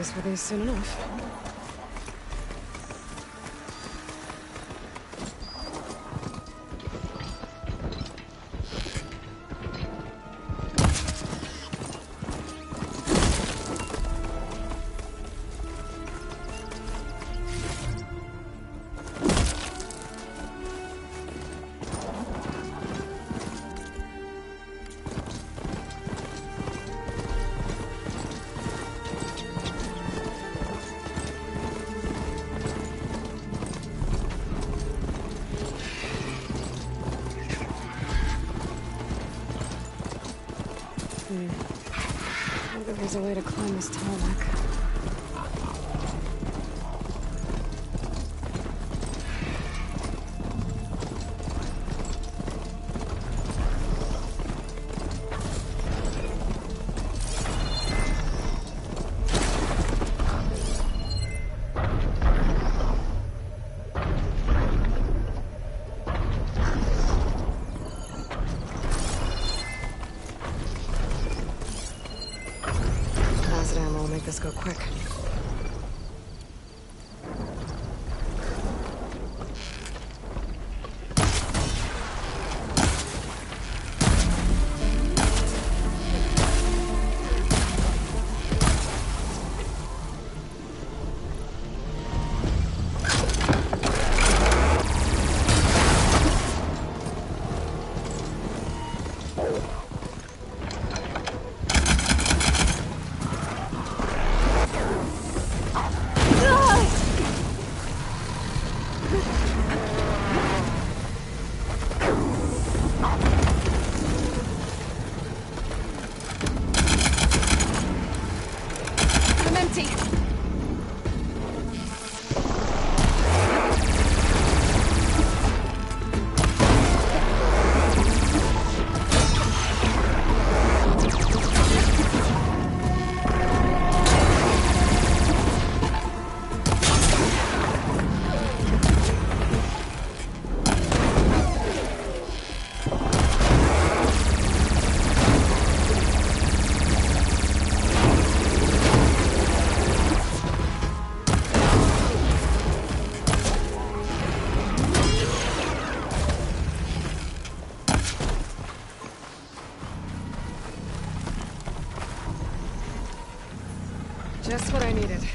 practice for these soon enough. Maybe there's a way to climb this tarmac. Let's go quick. Just what I needed.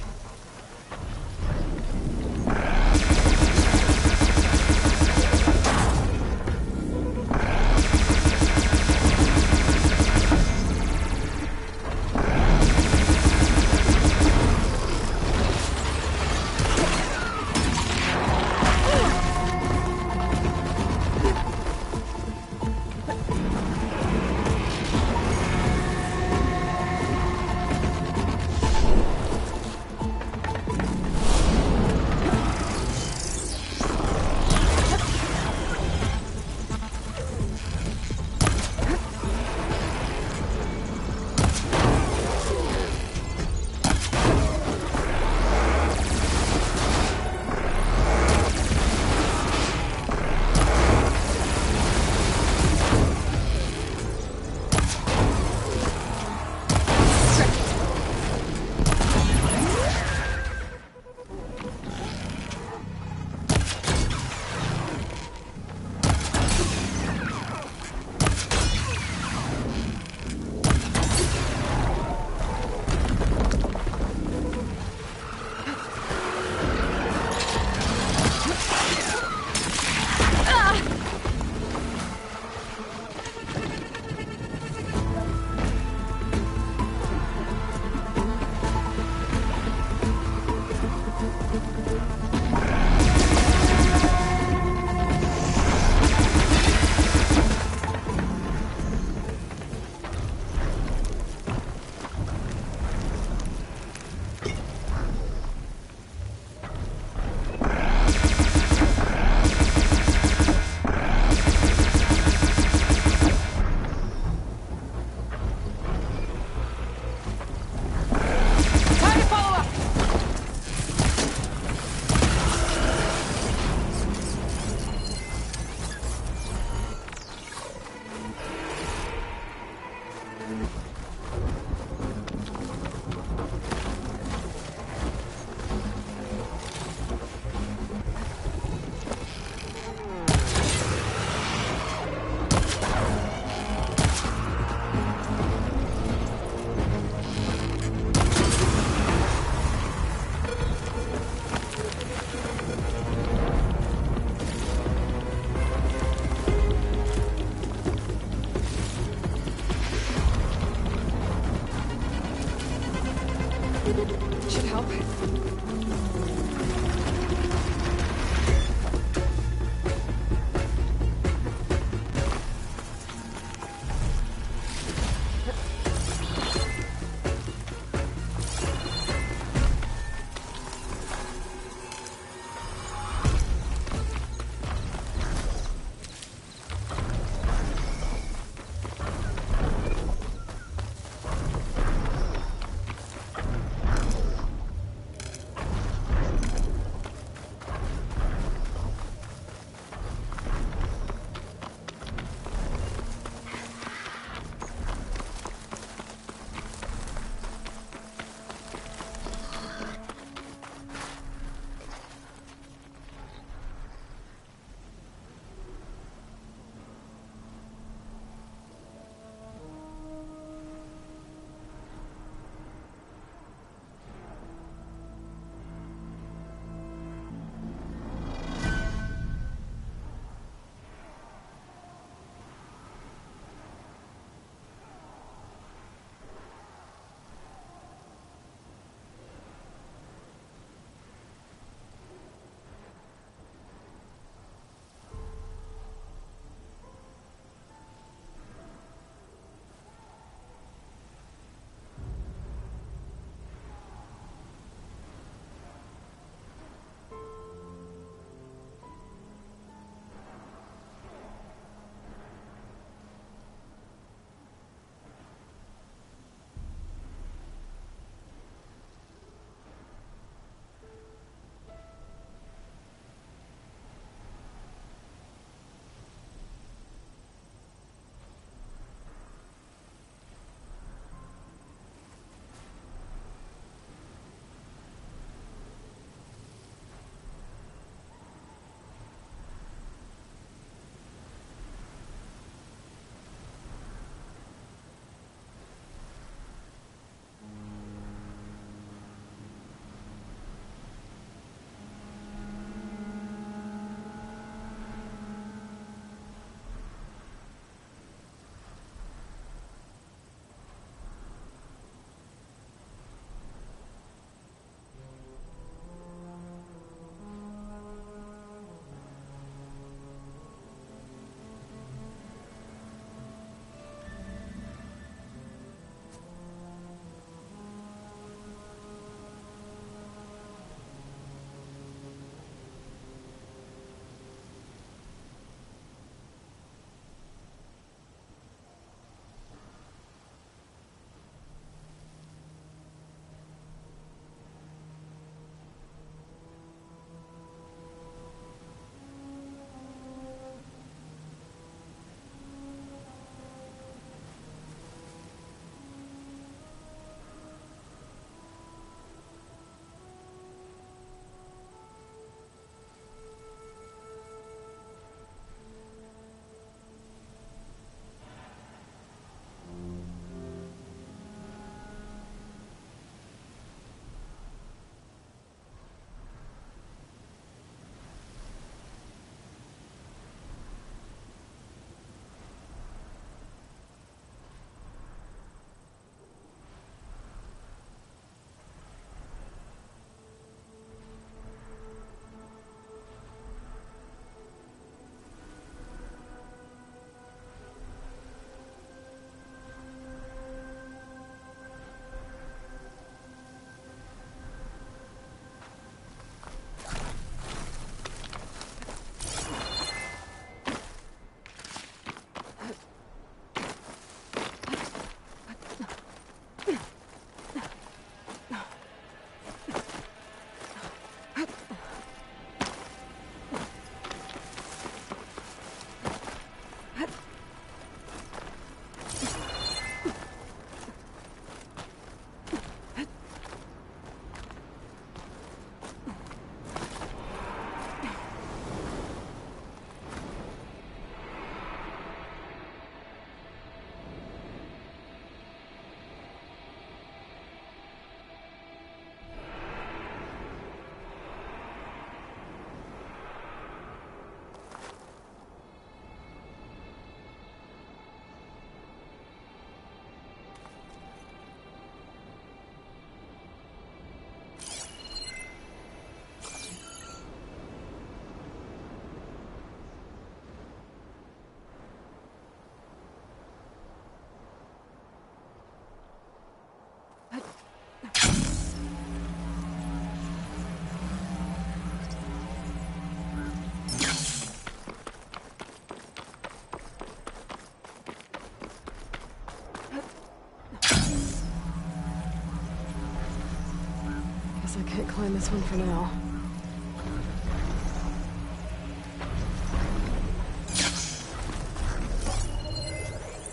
can't climb this one for now.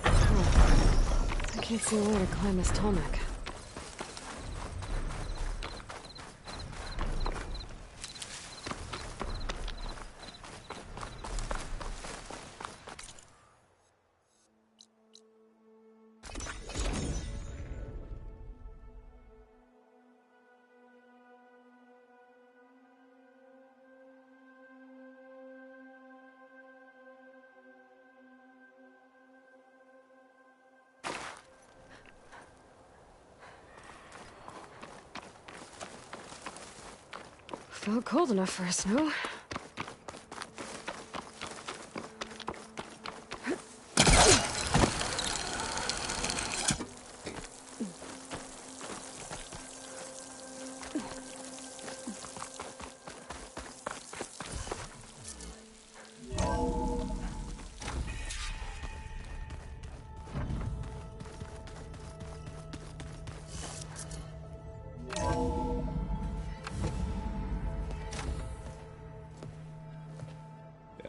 Oh, I can't see a way to climb this tarmac. Felt cold enough for a snow.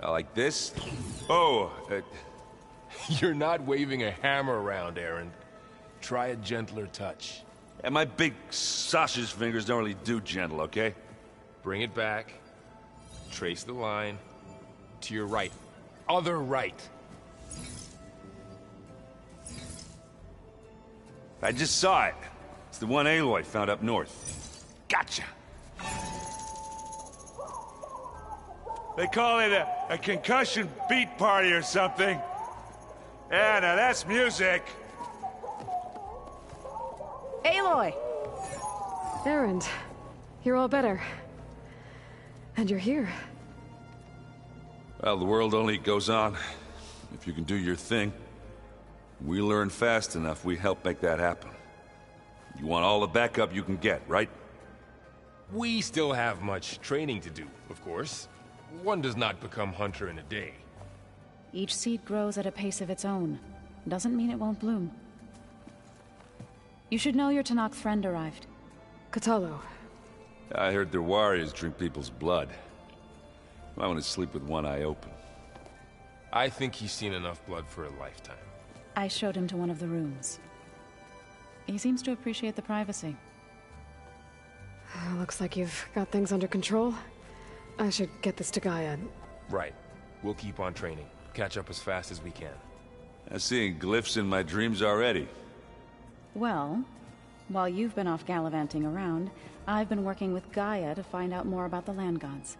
Like this? Oh, You're not waving a hammer around, Aaron. Try a gentler touch. yeah, my big sausage fingers don't really do gentle, okay? Bring it back. Trace the line. To your right. Other right. I just saw it. It's the one Aloy found up north. Gotcha! They call it a concussion beat party or something. Yeah, now that's music. Aloy! Erend, you're all better. And you're here. Well, the world only goes on if you can do your thing. We learn fast enough, we help make that happen. You want all the backup you can get, right? We still have much training to do, of course. One does not become hunter in a day. Each seed grows at a pace of its own. Doesn't mean it won't bloom. You should know your Tenakth friend arrived. Kotallo. I heard their warriors drink people's blood. I want to sleep with one eye open. I think he's seen enough blood for a lifetime. I showed him to one of the rooms. He seems to appreciate the privacy. Looks like you've got things under control. I should get this to Gaia. Right. We'll keep on training. Catch up as fast as we can. I'm seeing glyphs in my dreams already. Well, while you've been off gallivanting around, I've been working with Gaia to find out more about the land gods.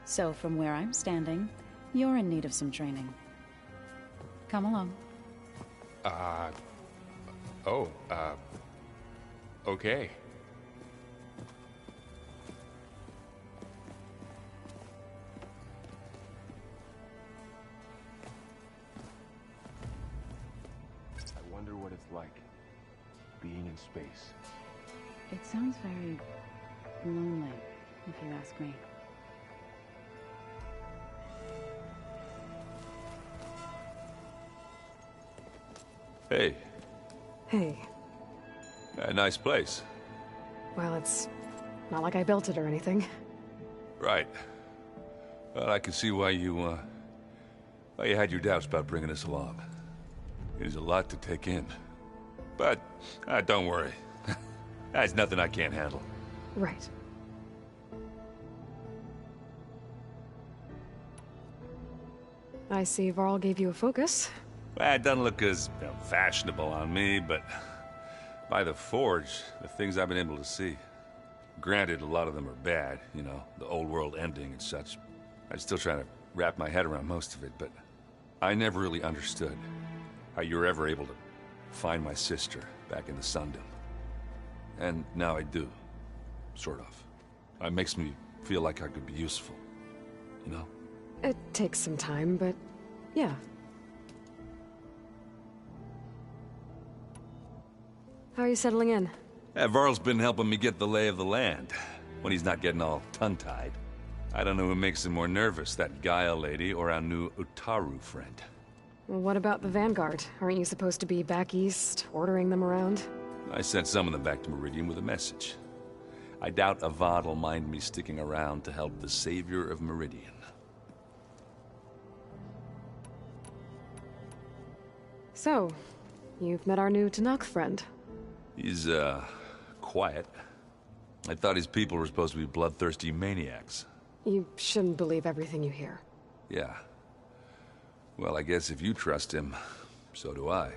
So from where I'm standing, you're in need of some training. Come along. Okay. I wonder what it's like, being in space. It sounds very lonely, if you ask me. Hey, Hey. a nice place. Well, it's not like I built it or anything. Right. Well, I can see why you had your doubts about bringing us along. It is a lot to take in. But, don't worry. That's nothing I can't handle. Right. I see Varl gave you a focus. Well, it doesn't look as fashionable on me, but by the Forge, the things I've been able to see. Granted, a lot of them are bad, you know, the old world ending and such. I'm still trying to wrap my head around most of it, but I never really understood how you were ever able to find my sister back in the Sundom. And now I do, sort of. It makes me feel like I could be useful, you know? It takes some time, but yeah. How are you settling in? Varl's been helping me get the lay of the land, when he's not getting all tongue-tied. I don't know who makes him more nervous, that Gaia lady or our new Utaru friend. Well, what about the Vanguard? Aren't you supposed to be back east, ordering them around? I sent some of them back to Meridian with a message. I doubt Avad will mind me sticking around to help the savior of Meridian. So, you've met our new Tanakh friend. He's, quiet. I thought his people were supposed to be bloodthirsty maniacs. You shouldn't believe everything you hear. Yeah. Well, I guess if you trust him, so do I.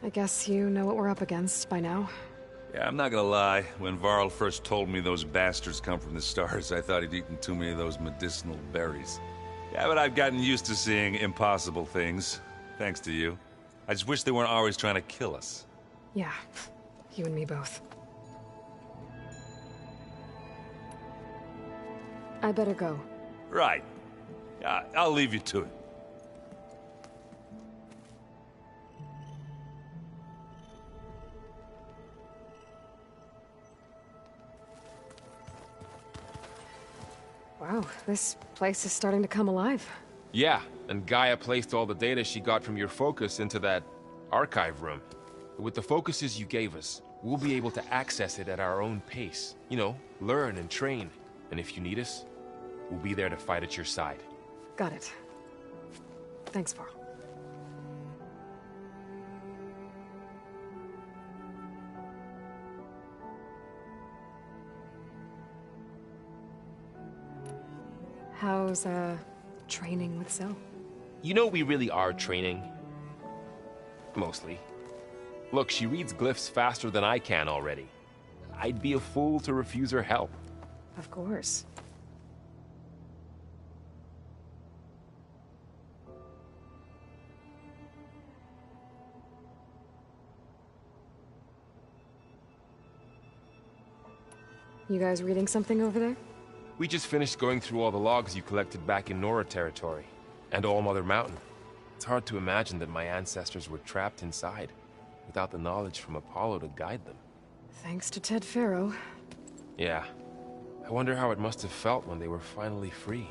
I guess you know what we're up against by now. Yeah, I'm not gonna lie. When Varl first told me those bastards come from the stars, I thought he'd eaten too many of those medicinal berries. Yeah, but I've gotten used to seeing impossible things, thanks to you. I just wish they weren't always trying to kill us. Yeah, you and me both. I better go. Right. I'll leave you to it. Wow, this place is starting to come alive. Yeah, and Gaia placed all the data she got from your focus into that archive room. With the focuses you gave us, we'll be able to access it at our own pace. You know, learn and train. And if you need us, we'll be there to fight at your side. Got it. Thanks, Varl. How's, training with Zoe? You know we really are training. Mostly. Look, she reads glyphs faster than I can already. I'd be a fool to refuse her help. Of course. You guys reading something over there? We just finished going through all the logs you collected back in Nora territory, and All Mother Mountain. It's hard to imagine that my ancestors were trapped inside, without the knowledge from Apollo to guide them. Thanks to Ted Faro. Yeah. I wonder how it must have felt when they were finally free.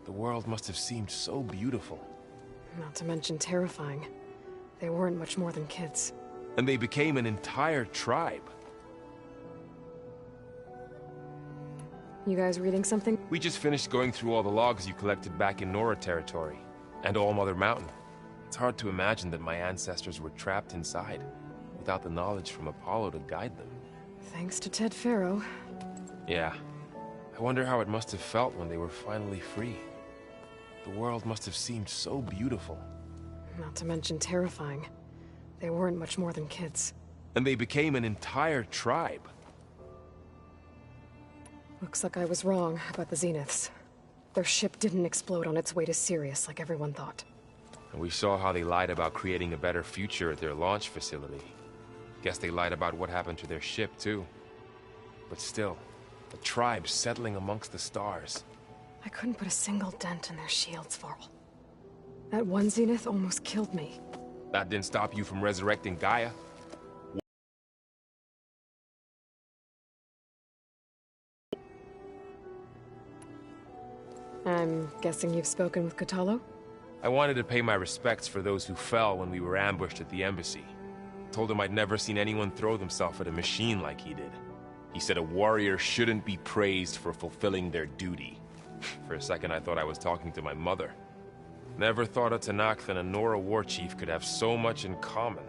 The world must have seemed so beautiful. Not to mention terrifying. They weren't much more than kids. And they became an entire tribe. You guys reading something? We just finished going through all the logs you collected back in Nora territory, and All Mother Mountain. It's hard to imagine that my ancestors were trapped inside, without the knowledge from Apollo to guide them. Thanks to Ted Faro. Yeah. I wonder how it must have felt when they were finally free. The world must have seemed so beautiful. Not to mention terrifying. They weren't much more than kids. And they became an entire tribe. Looks like I was wrong about the Zeniths. Their ship didn't explode on its way to Sirius like everyone thought. And we saw how they lied about creating a better future at their launch facility. Guess they lied about what happened to their ship, too. But still, a tribe settling amongst the stars. I couldn't put a single dent in their shields, Varl. That one Zenith almost killed me. That didn't stop you from resurrecting Gaia? I'm guessing you've spoken with Kotallo? I wanted to pay my respects for those who fell when we were ambushed at the embassy. Told him I'd never seen anyone throw themselves at a machine like he did. He said a warrior shouldn't be praised for fulfilling their duty. For a second I thought I was talking to my mother. Never thought a Tanakh and a Nora war chief could have so much in common.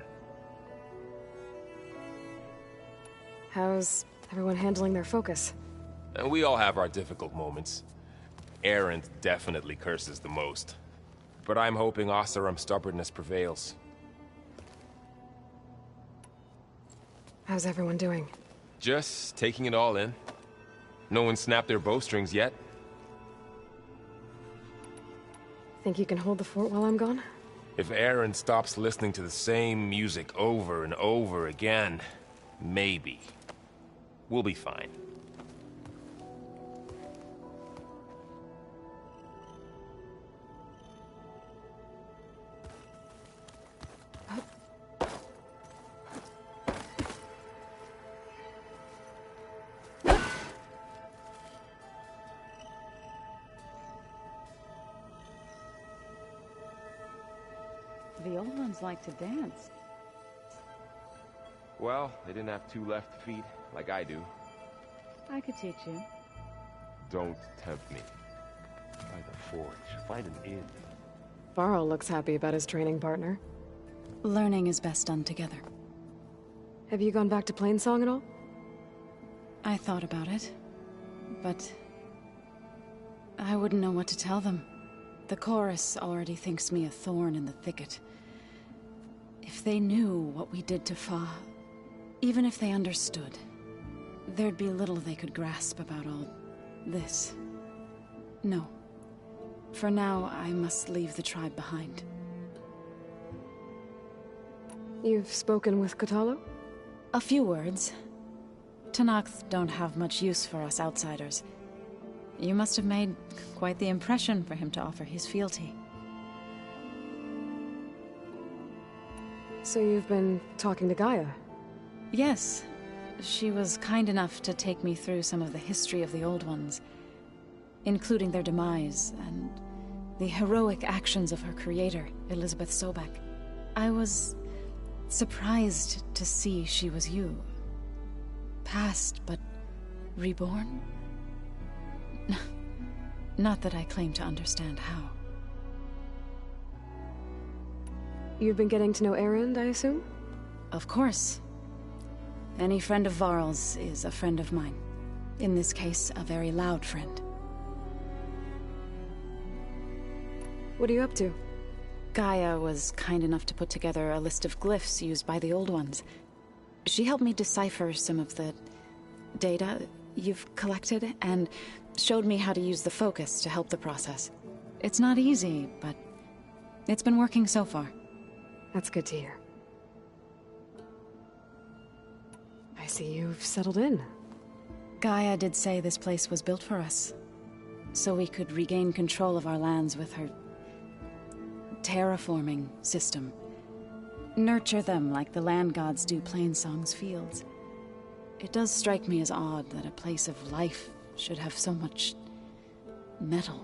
How's everyone handling their focus? And we all have our difficult moments. Erend definitely curses the most. But I'm hoping Oseram's stubbornness prevails. How's everyone doing? Just taking it all in. No one snapped their bowstrings yet. Think you can hold the fort while I'm gone? If Erend stops listening to the same music over and over again, maybe. We'll be fine. The old ones like to dance. Well, they didn't have two left feet, like I do. I could teach you. Don't tempt me. By the Forge, find an inn. Varl looks happy about his training partner. Learning is best done together. Have you gone back to Plainsong at all? I thought about it, but I wouldn't know what to tell them. The chorus already thinks me a thorn in the thicket. If they knew what we did to Fa, even if they understood, there'd be little they could grasp about all this. No. For now, I must leave the tribe behind. You've spoken with Kotallo? A few words. Tenakth don't have much use for us outsiders. You must have made quite the impression for him to offer his fealty. So you've been talking to Gaia? Yes. She was kind enough to take me through some of the history of the Old Ones, including their demise and the heroic actions of her creator, Elizabeth Sobek. I was surprised to see she was you. Past, but reborn? Not that I claim to understand how. You've been getting to know Erend, I assume? Of course. Any friend of Varl's is a friend of mine. In this case, a very loud friend. What are you up to? Gaia was kind enough to put together a list of glyphs used by the Old Ones. She helped me decipher some of the data you've collected, and showed me how to use the focus to help the process. It's not easy, but it's been working so far. That's good to hear. I see you've settled in. Gaia did say this place was built for us, so we could regain control of our lands with her terraforming system. Nurture them like the land gods do Plainsong's fields. It does strike me as odd that a place of life should have so much metal.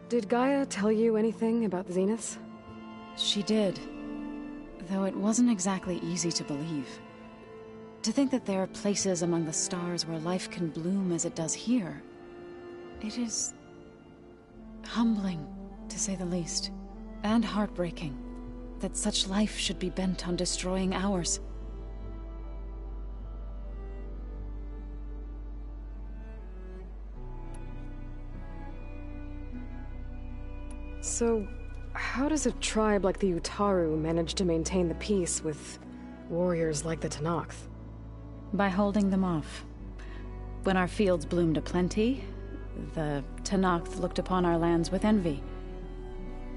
Did Gaia tell you anything about the Zeniths? She did, though it wasn't exactly easy to believe. To think that there are places among the stars where life can bloom as it does here, it is humbling, to say the least, and heartbreaking that such life should be bent on destroying ours. So, how does a tribe like the Utaru manage to maintain the peace with warriors like the Tenakth? By holding them off. When our fields bloomed aplenty, the Tenakth looked upon our lands with envy.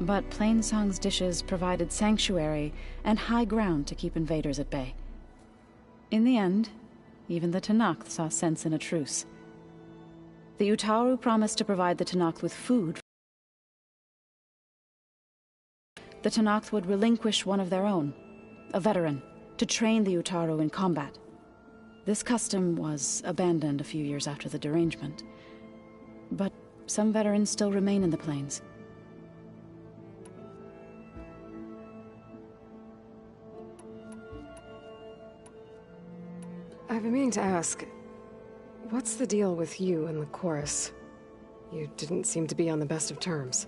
But Plainsong's dishes provided sanctuary and high ground to keep invaders at bay. In the end, even the Tenakth saw sense in a truce. The Utaru promised to provide the Tenakth with food. The Tenakth would relinquish one of their own, a veteran, to train the Utaru in combat. This custom was abandoned a few years after the derangement. But some veterans still remain in the plains. I've been meaning to ask, what's the deal with you and the chorus? You didn't seem to be on the best of terms.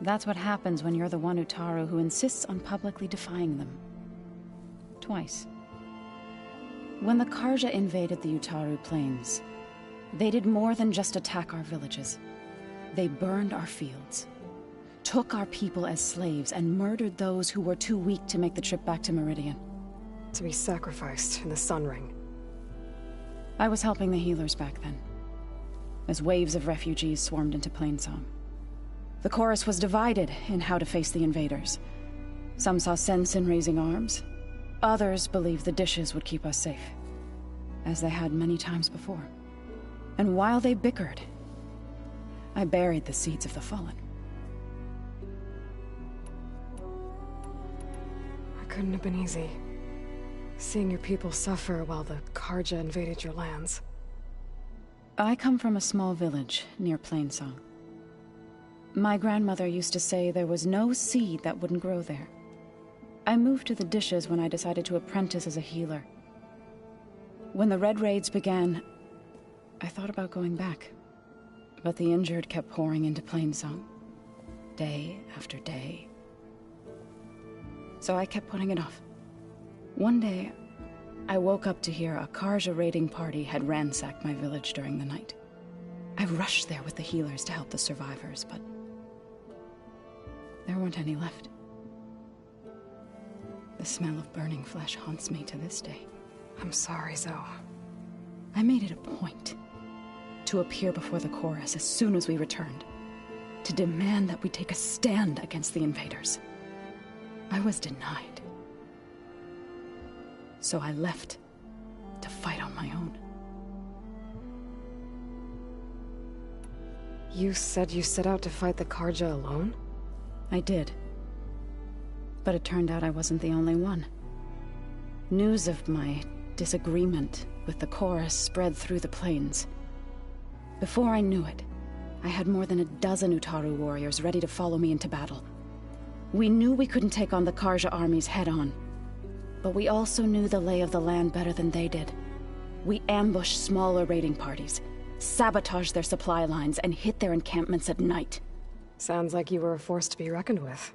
That's what happens when you're the one Utaru who insists on publicly defying them. Twice. When the Carja invaded the Utaru plains, they did more than just attack our villages. They burned our fields, took our people as slaves, and murdered those who were too weak to make the trip back to Meridian. To be sacrificed in the Sun Ring. I was helping the healers back then, as waves of refugees swarmed into Plainsong. The chorus was divided in how to face the invaders. Some saw sense in raising arms. Others believed the dishes would keep us safe, as they had many times before. And while they bickered, I buried the seeds of the Fallen. It couldn't have been easy. Seeing your people suffer while the Carja invaded your lands. I come from a small village near Plainsong. My grandmother used to say there was no seed that wouldn't grow there. I moved to the Dishes when I decided to apprentice as a healer. When the Red Raids began, I thought about going back. But the injured kept pouring into Plainsong, day after day. So I kept putting it off. One day, I woke up to hear a Carja raiding party had ransacked my village during the night. I rushed there with the healers to help the survivors, but there weren't any left. The smell of burning flesh haunts me to this day. I'm sorry, Zoe. I made it a point to appear before the chorus as soon as we returned, to demand that we take a stand against the invaders. I was denied. So I left to fight on my own. You said you set out to fight the Carja alone? I did. But it turned out I wasn't the only one. News of my disagreement with the chorus spread through the plains. Before I knew it, I had more than a dozen Utaru warriors ready to follow me into battle. We knew we couldn't take on the Carja armies head-on, but we also knew the lay of the land better than they did. We ambushed smaller raiding parties, sabotaged their supply lines, and hit their encampments at night. Sounds like you were a force to be reckoned with.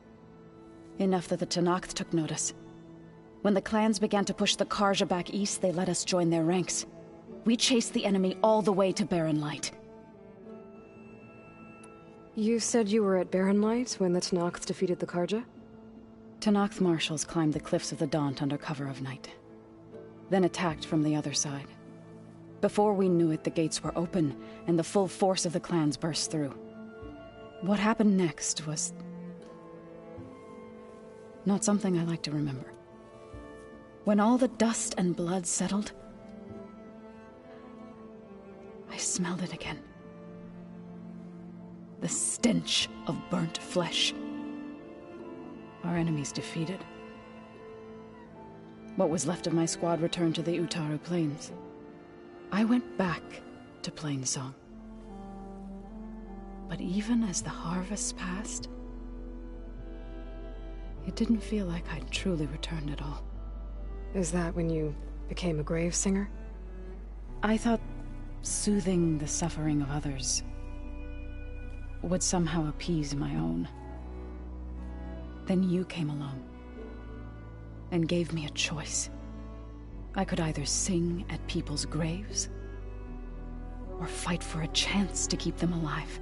Enough that the Tenakth took notice. When the clans began to push the Carja back east, they let us join their ranks. We chased the enemy all the way to Barren Light. You said you were at Barren Light when the Tenakth defeated the Carja? Tenakth marshals climbed the cliffs of the Daunt under cover of night, then attacked from the other side. Before we knew it, the gates were open, and the full force of the clans burst through. What happened next was not something I like to remember. When all the dust and blood settled, I smelled it again. The stench of burnt flesh. Our enemies defeated. What was left of my squad returned to the Utaru Plains. I went back to Plainsong. But even as the harvest passed, it didn't feel like I'd truly returned at all. Is that when you became a grave singer? I thought soothing the suffering of others would somehow appease my own. Then you came along and gave me a choice. I could either sing at people's graves or fight for a chance to keep them alive.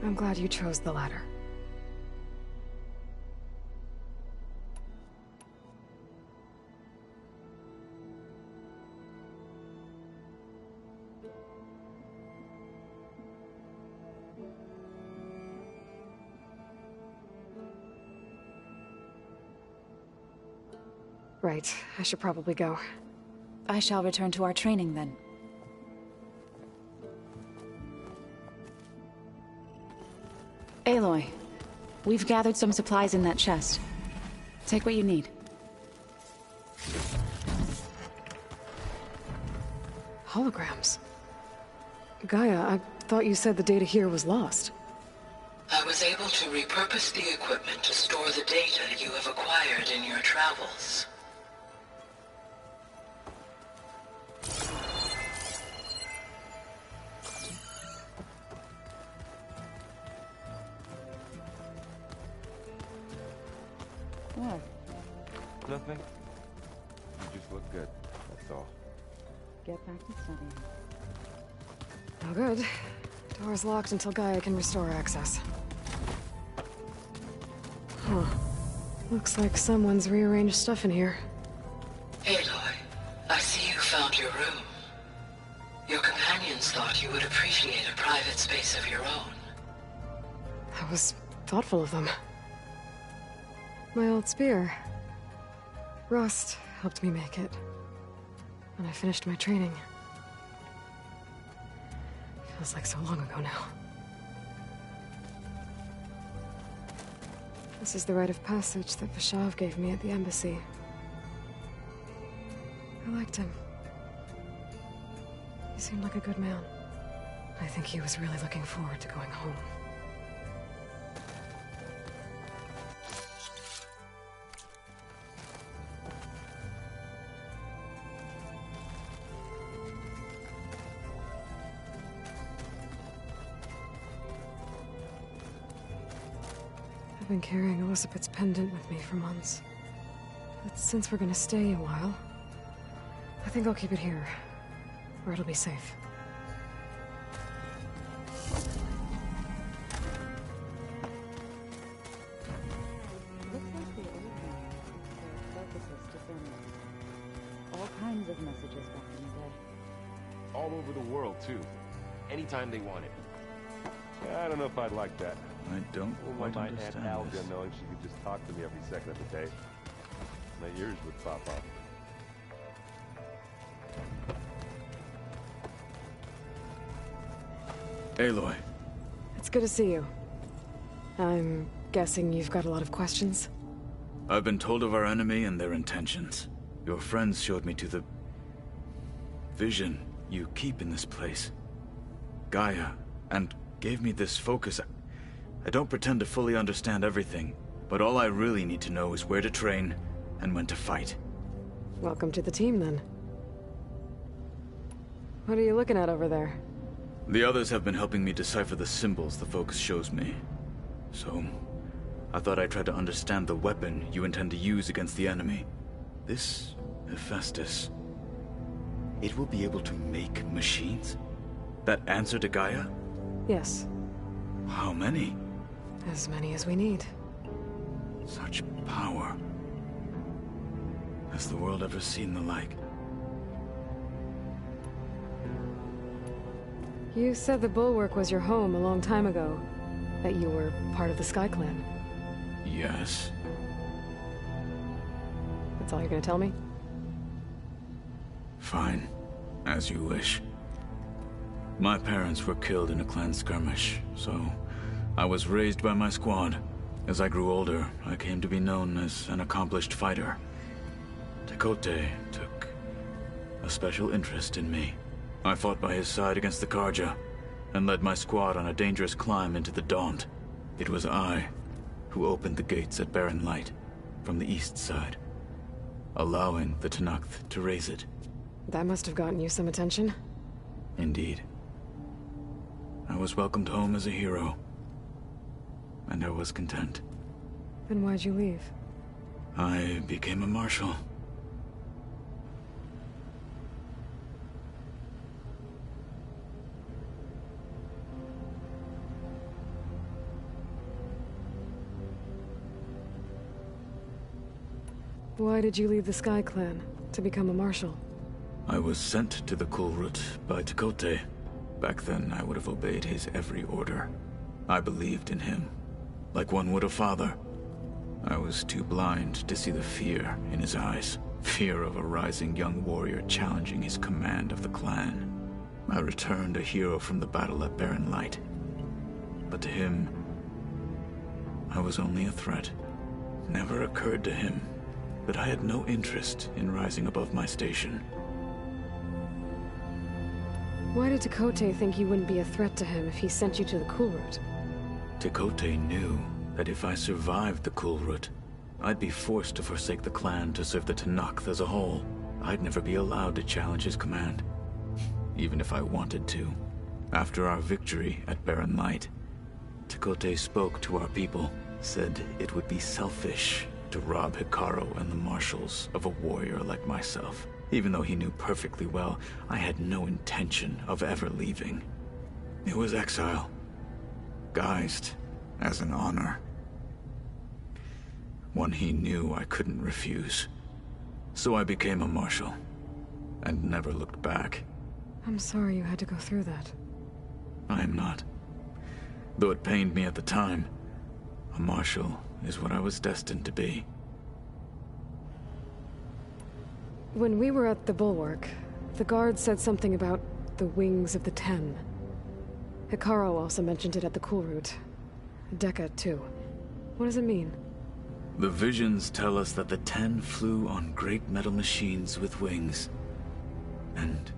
I'm glad you chose the latter. Right, I should probably go. I shall return to our training then. Aloy, we've gathered some supplies in that chest. Take what you need. Holograms. Gaia, I thought you said the data here was lost. I was able to repurpose the equipment to store the data you have acquired in your travels. What? Nothing. You just look good, that's all. Get back to studying. Oh, good. Door's locked until Gaia can restore access. Huh. Looks like someone's rearranged stuff in here. Aloy, I see you found your room. Your companions thought you would appreciate a private space of your own. That was thoughtful of them. My old spear. Rust helped me make it. When I finished my training. Feels like so long ago now. This is the rite of passage that Vashav gave me at the embassy. I liked him. He seemed like a good man. I think he was really looking forward to going home. been carrying Elizabeth's pendant with me for months. But since we're gonna stay a while, I think I'll keep it here, where it'll be safe. Looks like the old man their focuses to send all kinds of messages back in the day. All over the world, too. Anytime they want it. I don't know if I'd like that. I don't Wouldn't quite mind Aunt understand Alga this. knowing she could just talk to me every second of the day. My ears would pop off. Aloy, It's good to see you. I'm guessing you've got a lot of questions? I've been told of our enemy and their intentions. Your friends showed me to the vision you keep in this place, Gaia, and gave me this focus. I don't pretend to fully understand everything, but all I really need to know is where to train and when to fight. Welcome to the team, then. What are you looking at over there? The others have been helping me decipher the symbols the focus shows me. So, I thought I'd try to understand the weapon you intend to use against the enemy. This Hephaestus, it will be able to make machines? That answer to Gaia? Yes, How many? as many as we need. Such power. Has the world ever seen the like? You said the Bulwark was your home a long time ago. That you were part of the Sky Clan. Yes. That's all you're gonna tell me? Fine. As you wish. My parents were killed in a clan skirmish, so I was raised by my squad. As I grew older, I came to be known as an accomplished fighter. Tekote took a special interest in me. I fought by his side against the Karja, and led my squad on a dangerous climb into the Daunt. It was I who opened the gates at Barren Light from the east side, allowing the Tenakth to raise it. That must have gotten you some attention. Indeed. I was welcomed home as a hero, and I was content. Then why'd you leave? I became a marshal. Why did you leave the Sky Clan to become a marshal? I was sent to the Kulrut by Tekote. Back then, I would have obeyed his every order. I believed in him, like one would a father. I was too blind to see the fear in his eyes. Fear of a rising young warrior challenging his command of the clan. I returned a hero from the battle at Barren Light. But to him, I was only a threat. Never occurred to him that I had no interest in rising above my station. Why did Tekote think you wouldn't be a threat to him if he sent you to the Kulrut? Tekote knew that if I survived the Kulrut, I'd be forced to forsake the clan to serve the Tenakth as a whole. I'd never be allowed to challenge his command, even if I wanted to. After our victory at Barren Light, Tekote spoke to our people, said it would be selfish to rob Hikaru and the marshals of a warrior like myself. Even though he knew perfectly well I had no intention of ever leaving. It was exile, guised as an honor. One he knew I couldn't refuse. So I became a marshal, and never looked back. I'm sorry you had to go through that. I am not. Though it pained me at the time, a marshal is what I was destined to be. When we were at the Bulwark, the guard said something about the Wings of the Ten. Hikaru also mentioned it at the Kulrut. Dekka, too. What does it mean? The visions tell us that the Ten flew on great metal machines with wings, and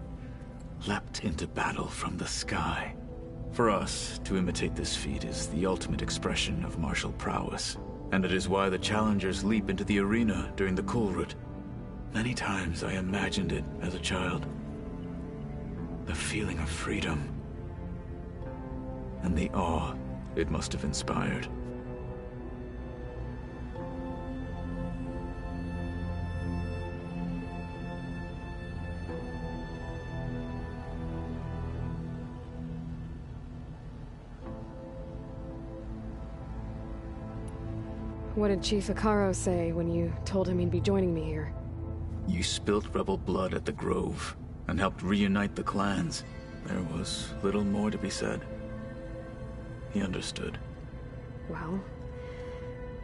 leapt into battle from the sky. For us, to imitate this feat is the ultimate expression of martial prowess, and it is why the challengers leap into the arena during the Kulrut. Many times I imagined it as a child. The feeling of freedom, and the awe it must have inspired. What did Chief Hekarro say when you told him he'd be joining me here? You spilt rebel blood at the Grove, and helped reunite the clans. There was little more to be said. He understood. Well,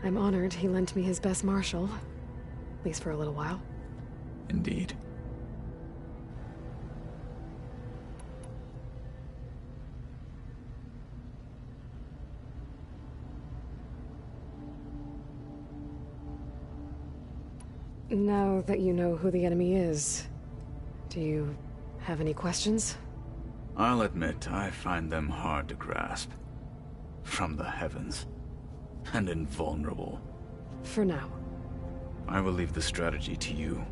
I'm honored he lent me his best marshal. At least for a little while. Indeed. Now that you know who the enemy is, do you have any questions? I'll admit, I find them hard to grasp. From the heavens. And invulnerable. For now. I will leave the strategy to you.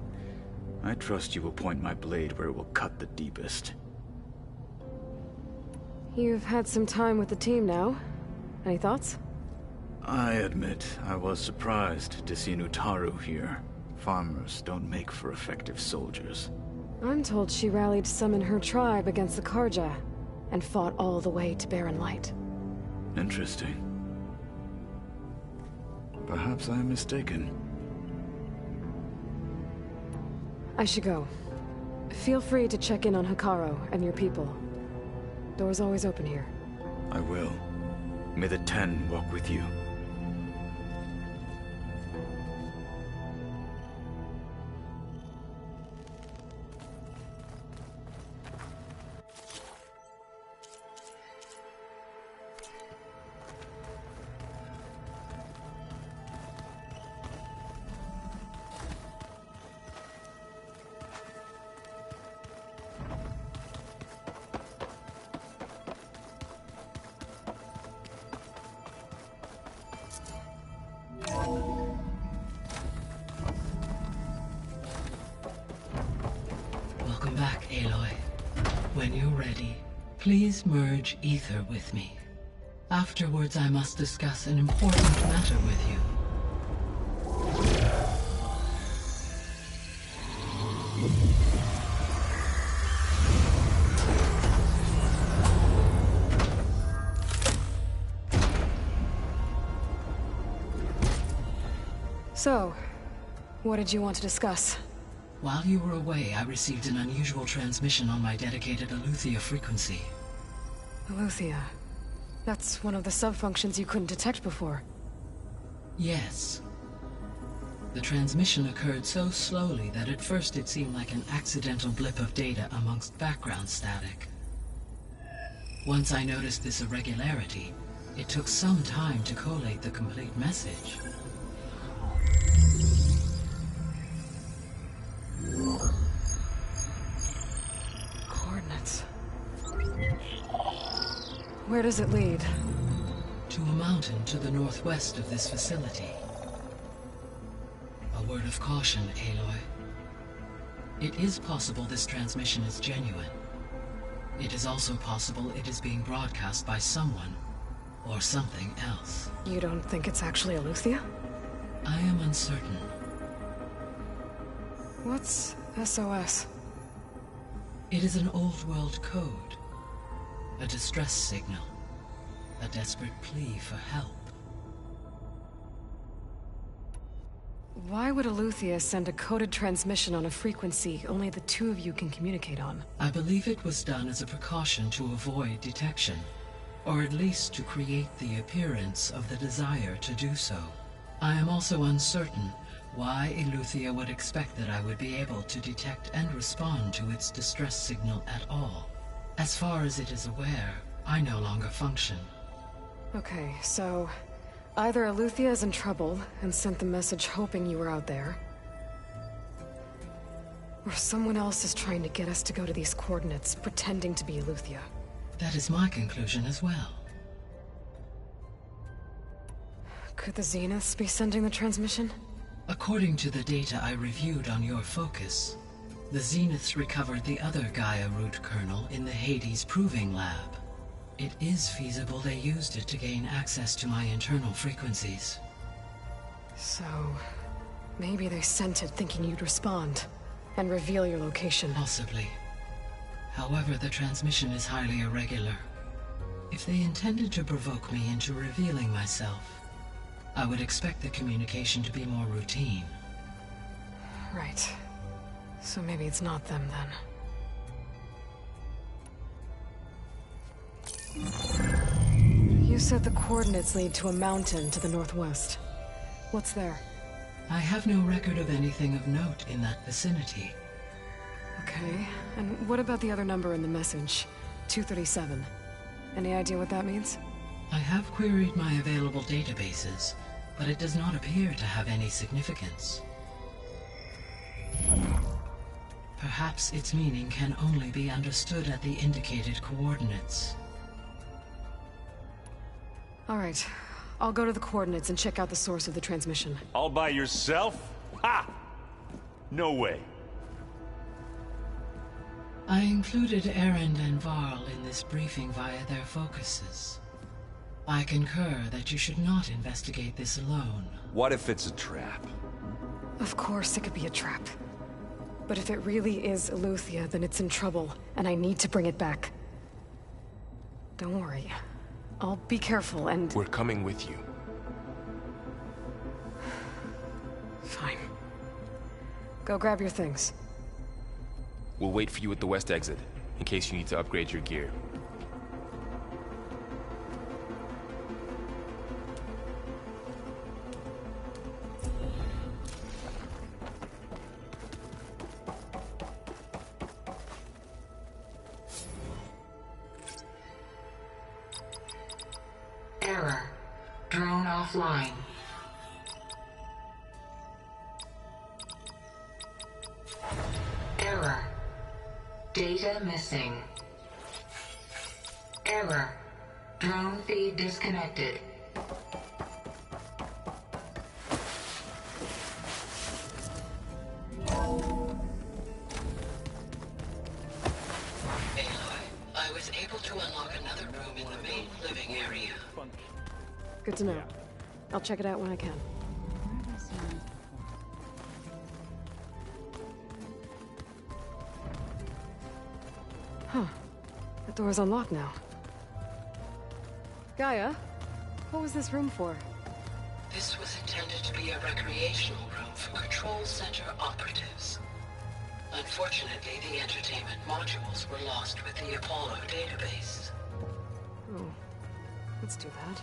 I trust you will point my blade where it will cut the deepest. You've had some time with the team now. Any thoughts? I admit, I was surprised to see Nutaru here. Farmers don't make for effective soldiers. I'm told she rallied some in her tribe against the Carja, and fought all the way to Barren Light. Interesting. Perhaps I am mistaken. I should go. Feel free to check in on Hekarro and your people. Door's always open here. I will. May the Ten walk with you. Welcome back, Aloy. When you're ready, please merge Ether with me. Afterwards, I must discuss an important matter with you. So, what did you want to discuss? While you were away, I received an unusual transmission on my dedicated Eleuthia frequency. Eleuthia. That's one of the sub-functions you couldn't detect before. Yes. The transmission occurred so slowly that at first it seemed like an accidental blip of data amongst background static. Once I noticed this irregularity, it took some time to collate the complete message. Coordinates. Where does it lead? To a mountain to the northwest of this facility. A word of caution, Aloy. It is possible this transmission is genuine. It is also possible it is being broadcast by someone, or something else. You don't think it's actually Eleuthia? I am uncertain. What's SOS? It is an old-world code. A distress signal. A desperate plea for help. Why would Eleuthia send a coded transmission on a frequency only the two of you can communicate on? I believe it was done as a precaution to avoid detection, or at least to create the appearance of the desire to do so. I am also uncertain why Eleuthia would expect that I would be able to detect and respond to its distress signal at all. As far as it is aware, I no longer function. Okay, so either Eleuthia is in trouble and sent the message hoping you were out there, or someone else is trying to get us to go to these coordinates, pretending to be Eleuthia. That is my conclusion as well. Could the Zeniths be sending the transmission? According to the data I reviewed on your focus, the Zeniths recovered the other Gaia root kernel in the Hades Proving Lab. It is feasible they used it to gain access to my internal frequencies. So, maybe they sent it thinking you'd respond, and reveal your location. Possibly. However, the transmission is highly irregular. If they intended to provoke me into revealing myself, I would expect the communication to be more routine. Right. So maybe it's not them then. You said the coordinates lead to a mountain to the northwest. What's there? I have no record of anything of note in that vicinity. Okay, and what about the other number in the message? 237. Any idea what that means? I have queried my available databases, but it does not appear to have any significance. Perhaps its meaning can only be understood at the indicated coordinates. All right. I'll go to the coordinates and check out the source of the transmission. All by yourself? Ha! No way. I included Erend and Varl in this briefing via their focuses. I concur that you should not investigate this alone. What if it's a trap? Of course it could be a trap. But if it really is Eleuthia, then it's in trouble, and I need to bring it back. Don't worry. I'll be careful and... We're coming with you. Fine. Go grab your things. We'll wait for you at the west exit, in case you need to upgrade your gear. Error. Drone offline. Error. Data missing. Error. Drone feed disconnected. Aloy, I was able to unlock another room in the main living area. Good to know. I'll check it out when I can. Where have I seen these before? Huh. The door's unlocked now. Gaia, what was this room for? This was intended to be a recreational room for Control Center operatives. Unfortunately, the entertainment modules were lost with the Apollo database. Oh. That's too bad.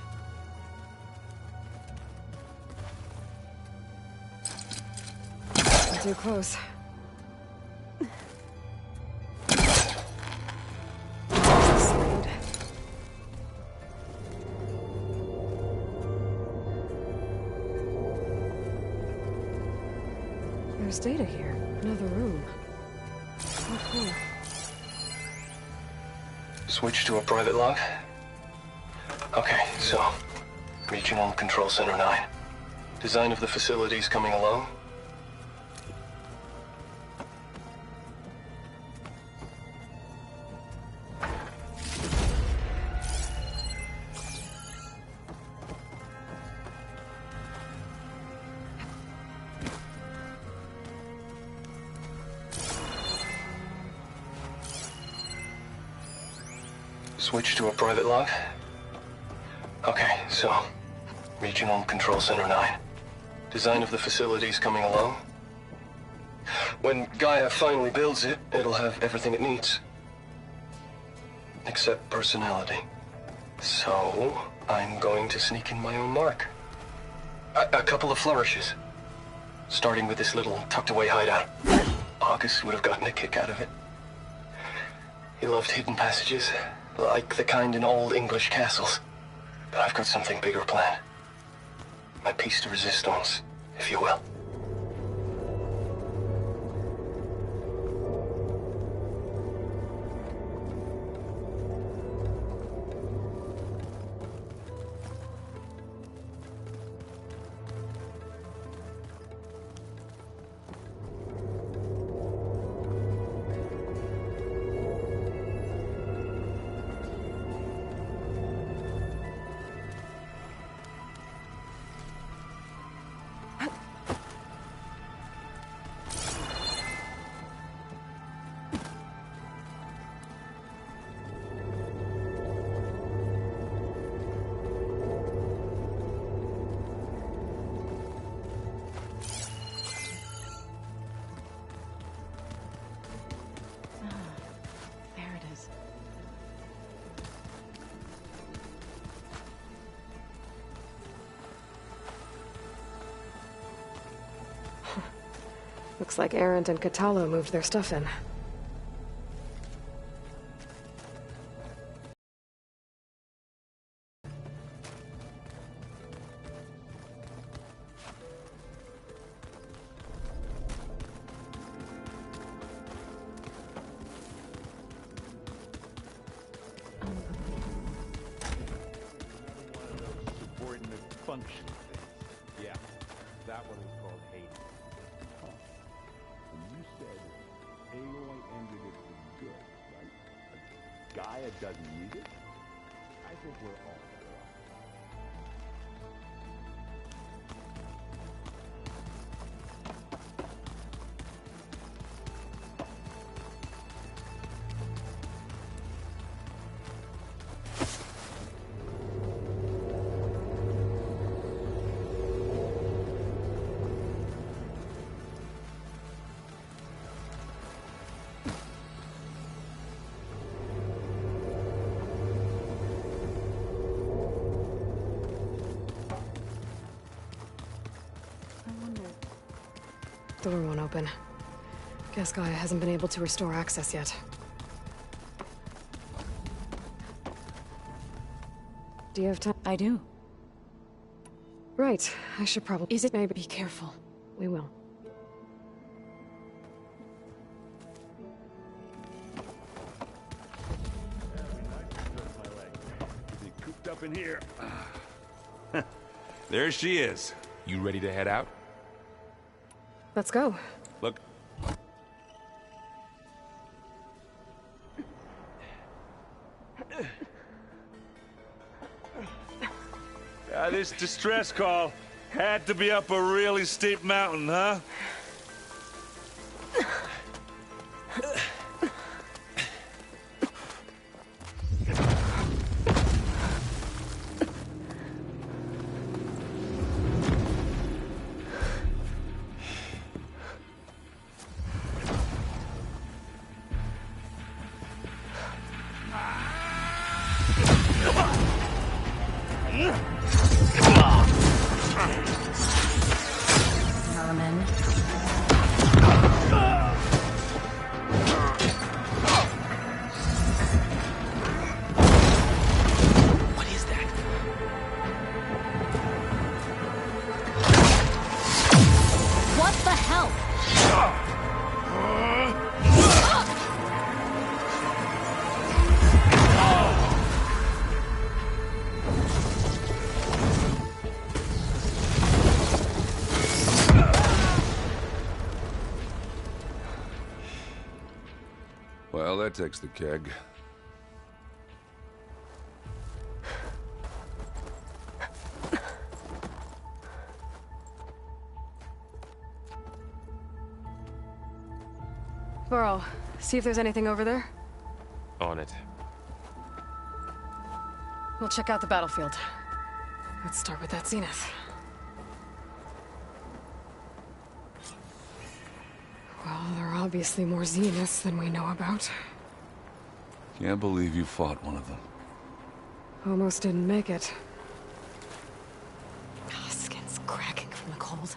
Too close. Slide. There's data here. Another room. Oh, cool. Switch to a private log? Okay, so... Regional Control Center 9. Design of the facilities coming along? Switch to a private log? Okay, so... Regional Control Center 9. Design of the facilities coming along? When Gaia finally builds it, it'll have everything it needs. Except personality. So, I'm going to sneak in my own mark. A couple of flourishes. Starting with this little tucked-away hideout. August would have gotten a kick out of it. He loved hidden passages. Like the kind in old English castles. But I've got something bigger planned. My piece de resistance, if you will. Looks like Erend and Kotallo moved their stuff in. Function things. Yeah, that one was called Hades. And you said Aloy ended it for good, right? Gaia doesn't need it? I think we're all better off. Door won't open. Guess Gaia hasn't been able to restore access yet. Do you have time? I do. Right. I should probably... Is it? Maybe. Be careful. We will. Cooped up in here. There she is. You ready to head out? Let's go. Look. This distress call had to be up a really steep mountain, huh? Well, that takes the keg. Burrow, see if there's anything over there. On it. We'll check out the battlefield. Let's start with that Zenith. Well, there are obviously more Zeniths than we know about. Can't believe you fought one of them. Almost didn't make it. Oh, skin's cracking from the cold.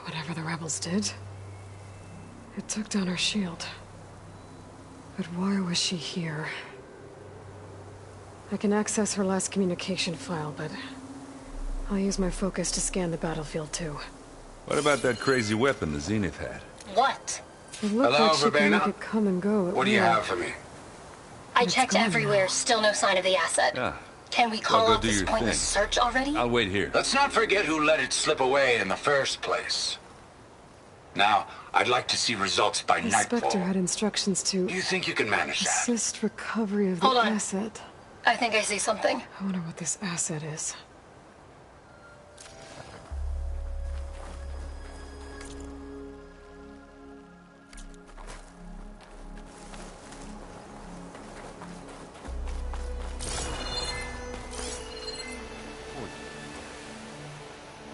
Whatever the rebels did, it took down her shield. But why was she here? I can access her last communication file, but I'll use my focus to scan the battlefield too. What about that crazy weapon the Zenith had? What? It looked Hello, like she could Verbena? make it come and go. What do you have for me? I checked everywhere, still no sign of the asset. Ah, Can we well, call go off do this your pointless thing. search already? I'll wait here. Let's not forget who let it slip away in the first place. Now, I'd like to see results by The nightfall. Spectre had instructions to Do you think you can manage that? assist recovery of the Hold on. asset. I think I see something. I wonder what this asset is.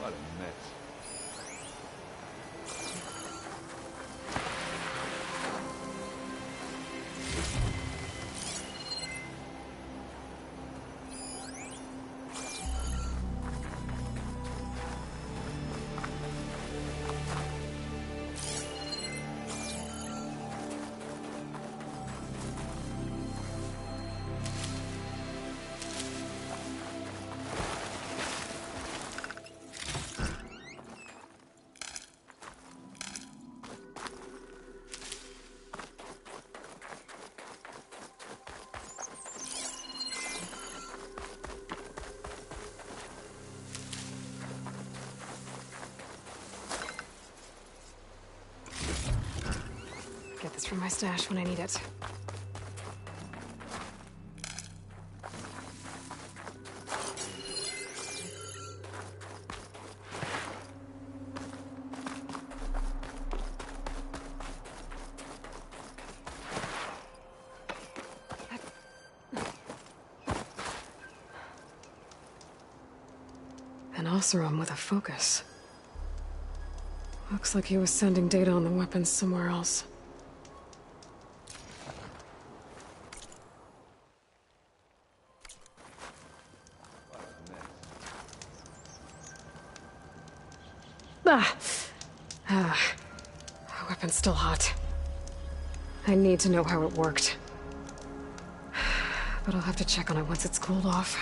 What a mess. get this from my stash when I need it. An Oseram with a focus. Looks like he was sending data on the weapons somewhere else. Weapon's still hot. I need to know how it worked. But I'll have to check on it once it's cooled off.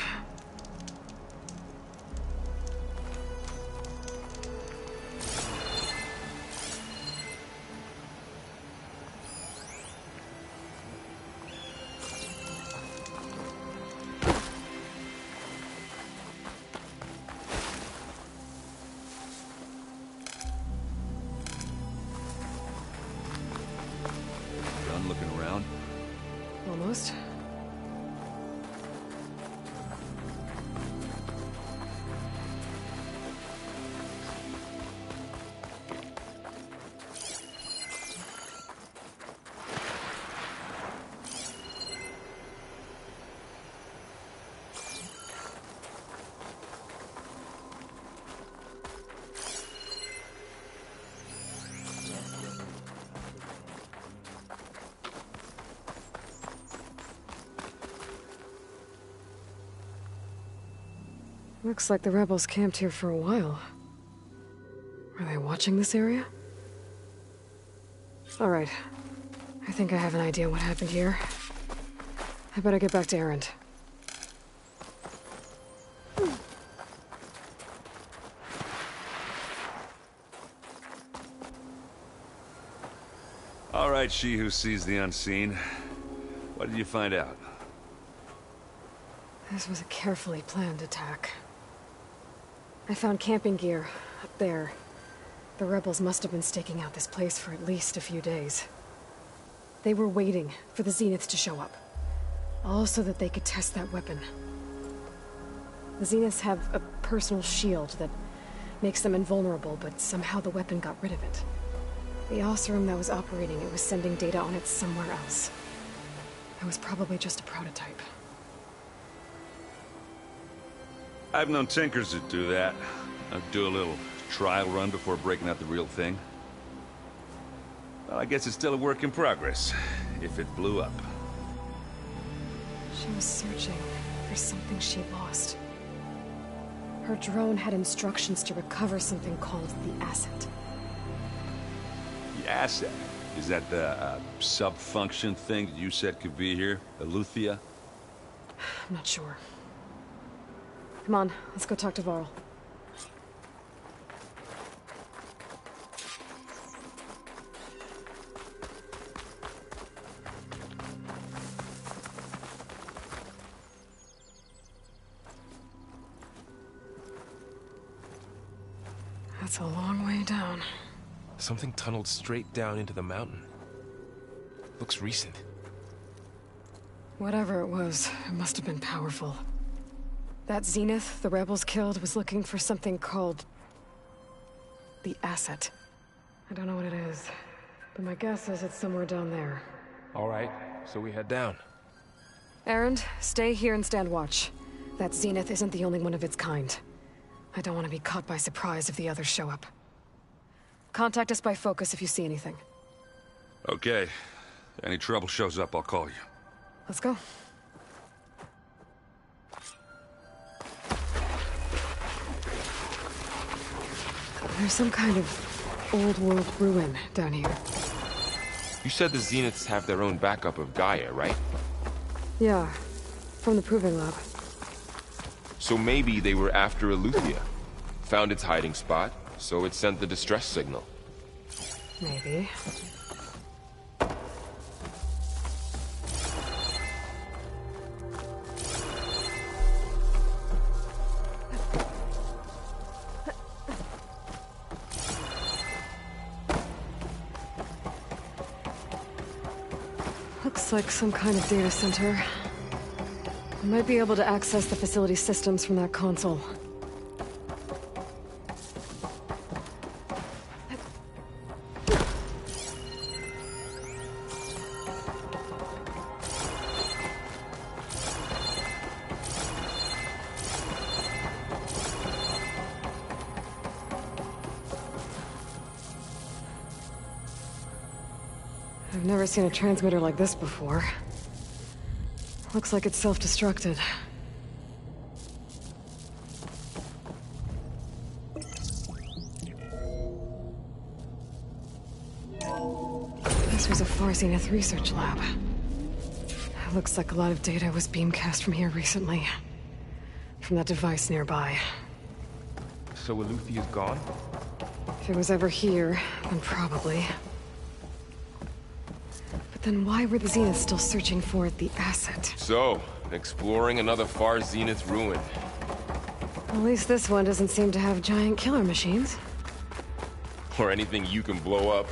Looking around? Almost. Looks like the rebels camped here for a while. Are they watching this area? Alright. I think I have an idea what happened here. I better get back to Erend. Alright, she who sees the unseen. What did you find out? This was a carefully planned attack. I found camping gear up there. The rebels must have been staking out this place for at least a few days. They were waiting for the Zeniths to show up. All so that they could test that weapon. The Zeniths have a personal shield that makes them invulnerable, but somehow the weapon got rid of it. The Oseram that was operating it was sending data on it somewhere else. It was probably just a prototype. I've known tinkers that do that. I'd do a little trial run before breaking out the real thing. Well, I guess it's still a work in progress, if it blew up. She was searching for something she lost. Her drone had instructions to recover something called the Asset. The Asset? Is that the sub-function thing that you said could be here? Eleuthia? I'm not sure. Come on, let's go talk to Varl. That's a long way down. Something tunneled straight down into the mountain. Looks recent. Whatever it was, it must have been powerful. That Zenith the rebels killed was looking for something called the Asset. I don't know what it is, but my guess is it's somewhere down there. All right, so we head down. Erend, stay here and stand watch. That Zenith isn't the only one of its kind. I don't want to be caught by surprise if the others show up. Contact us by focus if you see anything. Okay. If any trouble shows up, I'll call you. Let's go. There's some kind of old-world ruin down here. You said the Zeniths have their own backup of Gaia, right? Yeah, from the Proving Lab. So maybe they were after Eleuthia. Found its hiding spot, so it sent the distress signal. Maybe. Looks like some kind of data center. I might be able to access the facility systems from that console. I've never seen a transmitter like this before. Looks like it's self-destructed. This was a Far Zenith research lab. Looks like a lot of data was beamcast from here recently. From that device nearby. So Eluthia's gone? If it was ever here, then probably. But then why were the Zeniths still searching for the asset? So, exploring another Far Zenith ruin. At least this one doesn't seem to have giant killer machines. Or anything you can blow up.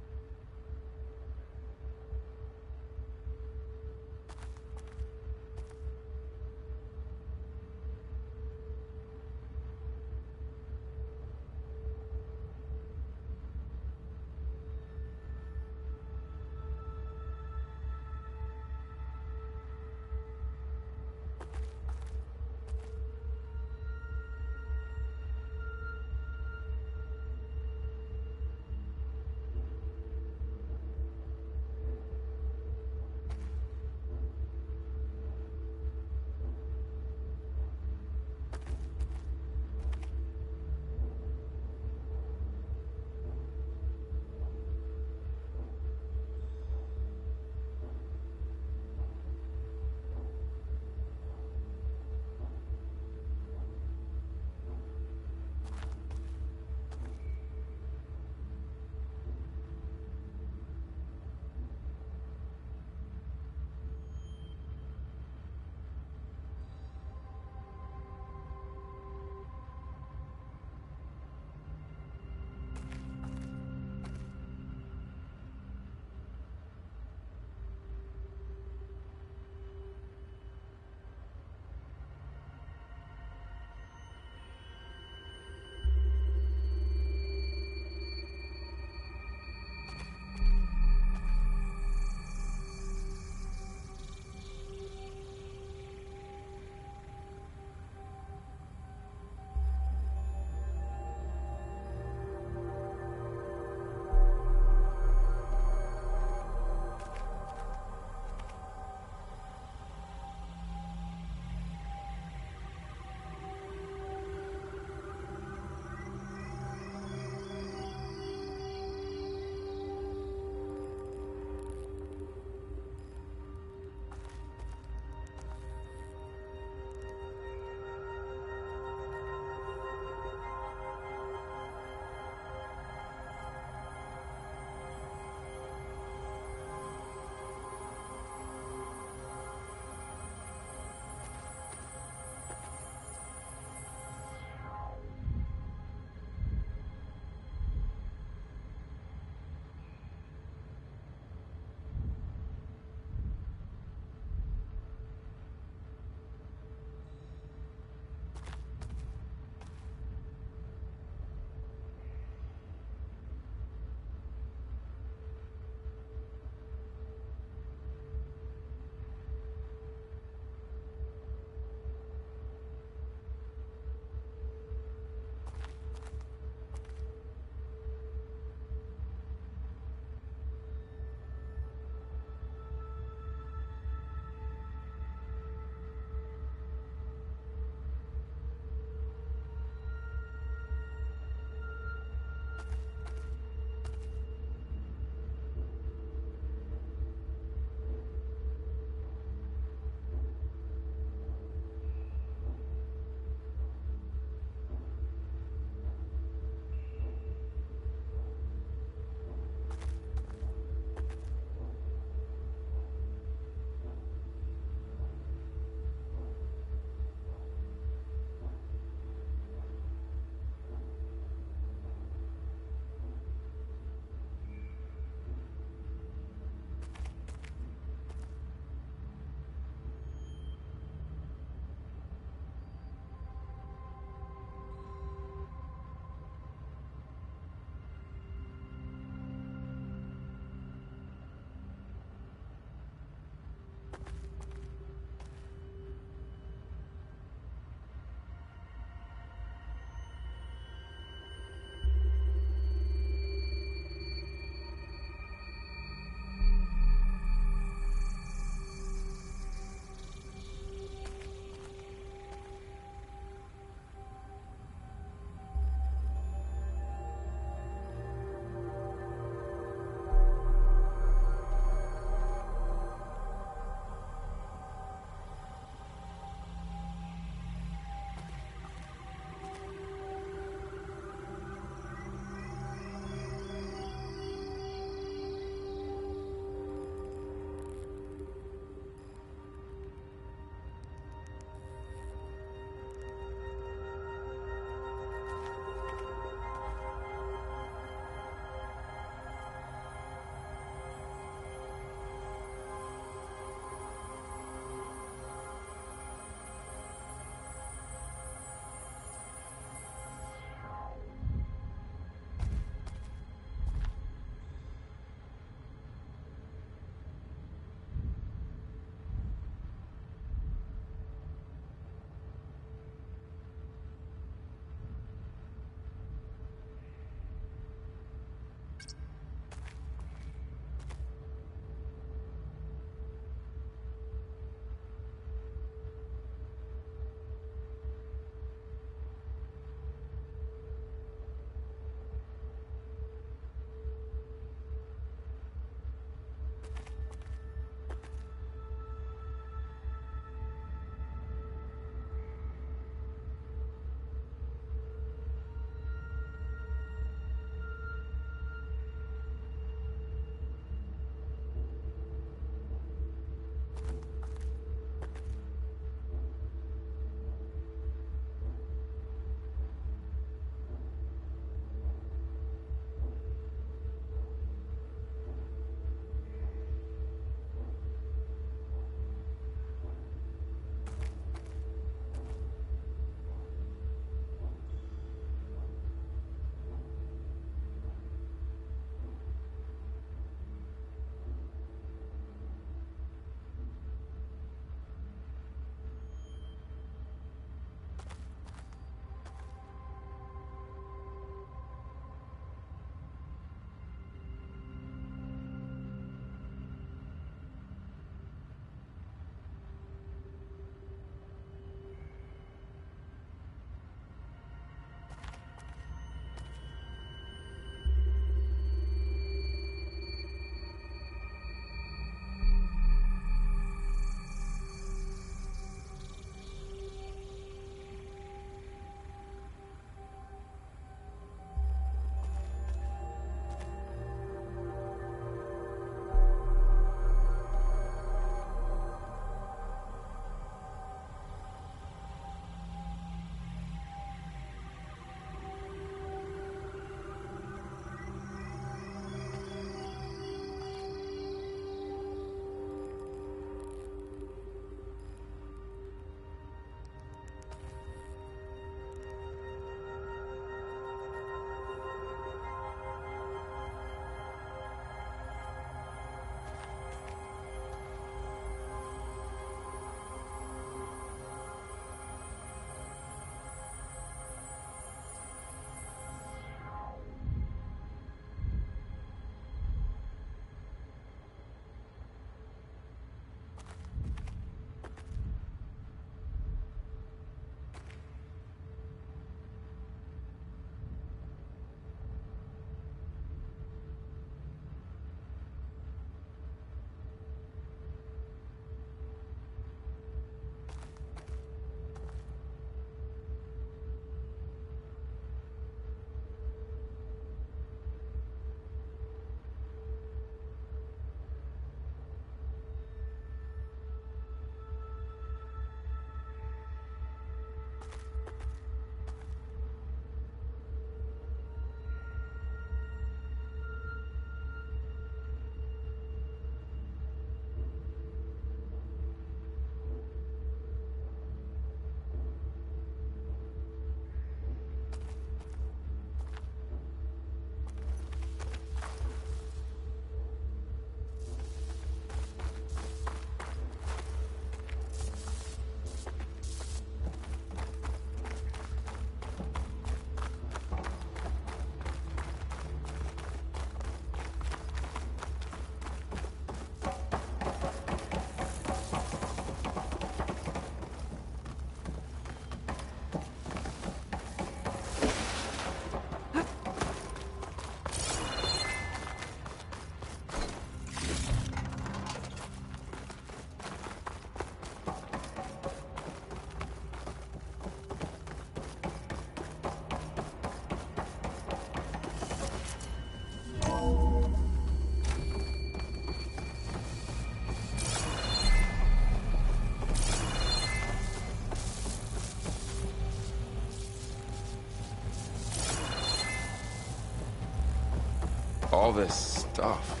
All this stuff.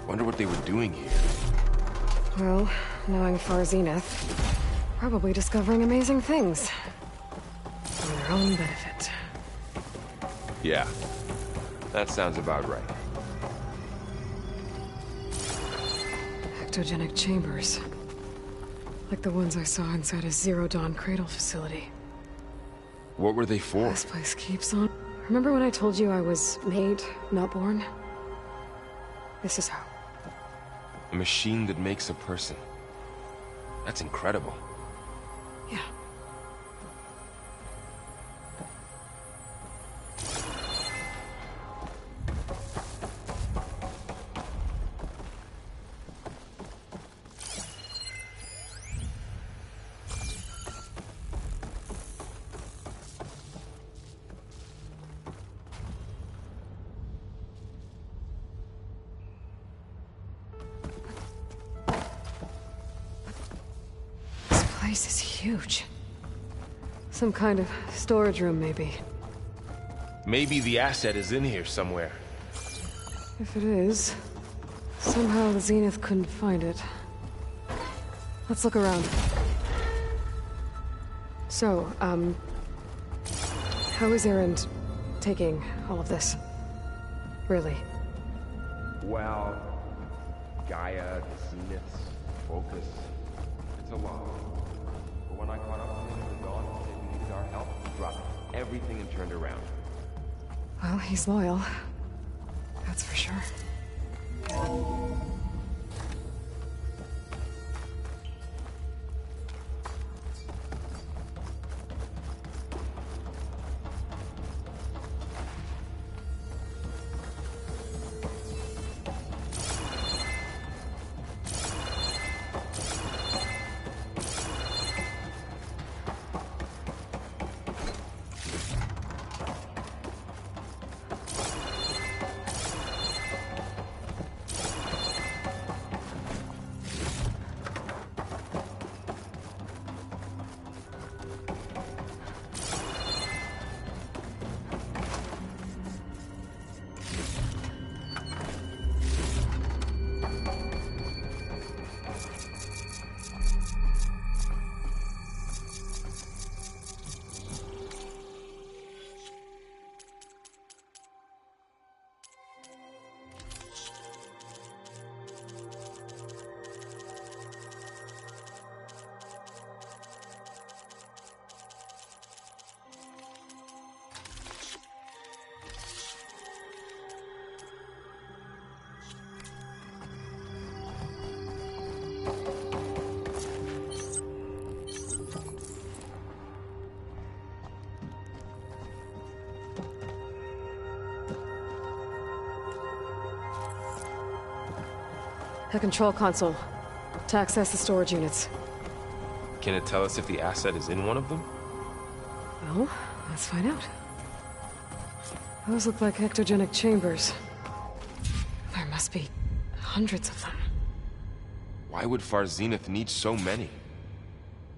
Wonder what they were doing here. Well, knowing Far Zenith, probably discovering amazing things. For their own benefit. Yeah, that sounds about right. Ectogenic chambers. Like the ones I saw inside a Zero Dawn cradle facility. What were they for? This place keeps on. Remember when I told you I was made, not born? This is how. A machine that makes a person. That's incredible. Yeah. This place is huge. Some kind of storage room, maybe. Maybe the asset is in here somewhere. If it is, somehow the Zenith couldn't find it. Let's look around. So, how is Erend taking all of this? Really? Well, Gaia, the Zeniths, Focus. It's a lot. But when I caught up to him in the dawn and said we needed our help, he dropped everything and turned around. Well, he's loyal. That's for sure. The control console. To access the storage units. Can it tell us if the asset is in one of them? Well, let's find out. Those look like ectogenic chambers. There must be hundreds of them. Why would Far Zenith need so many?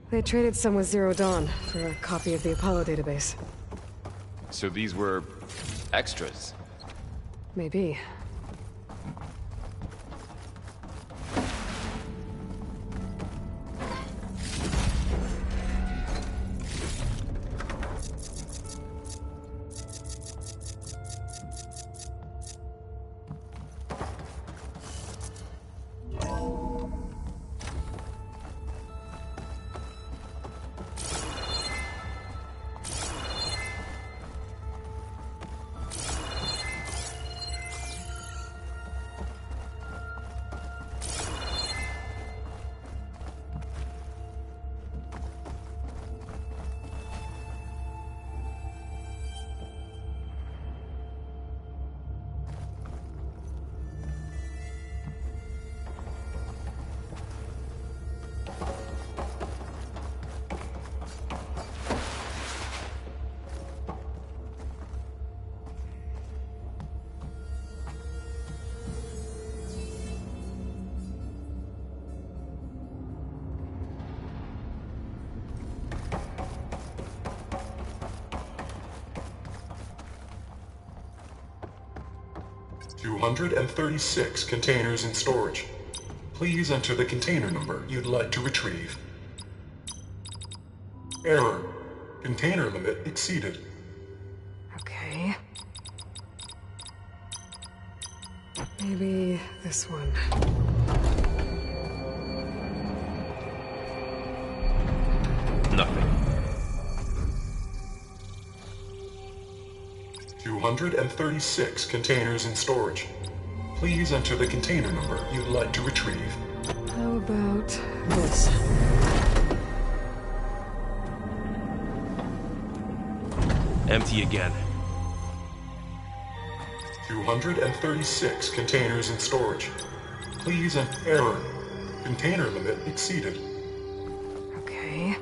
They traded some with Zero Dawn for a copy of the Apollo database. So these were extras? Maybe. 236 containers in storage. Please enter the container number you'd like to retrieve. Error. Container limit exceeded. Okay. Maybe this one. Nothing. 236 containers in storage. Please enter the container number you'd like to retrieve. How about this? Empty again. 236 containers in storage. Please enter error. Container limit exceeded. Okay.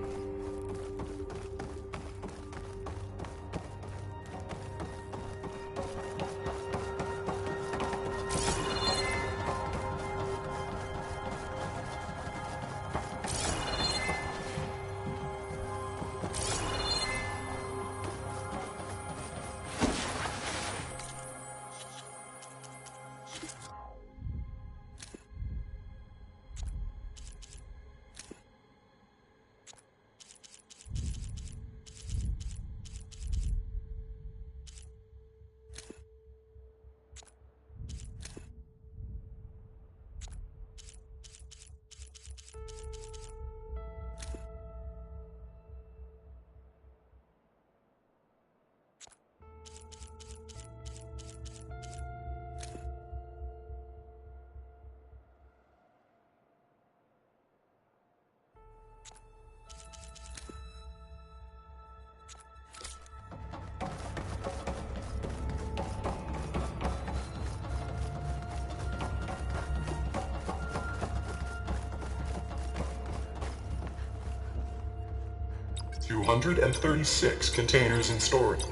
Two 236 containers in storage.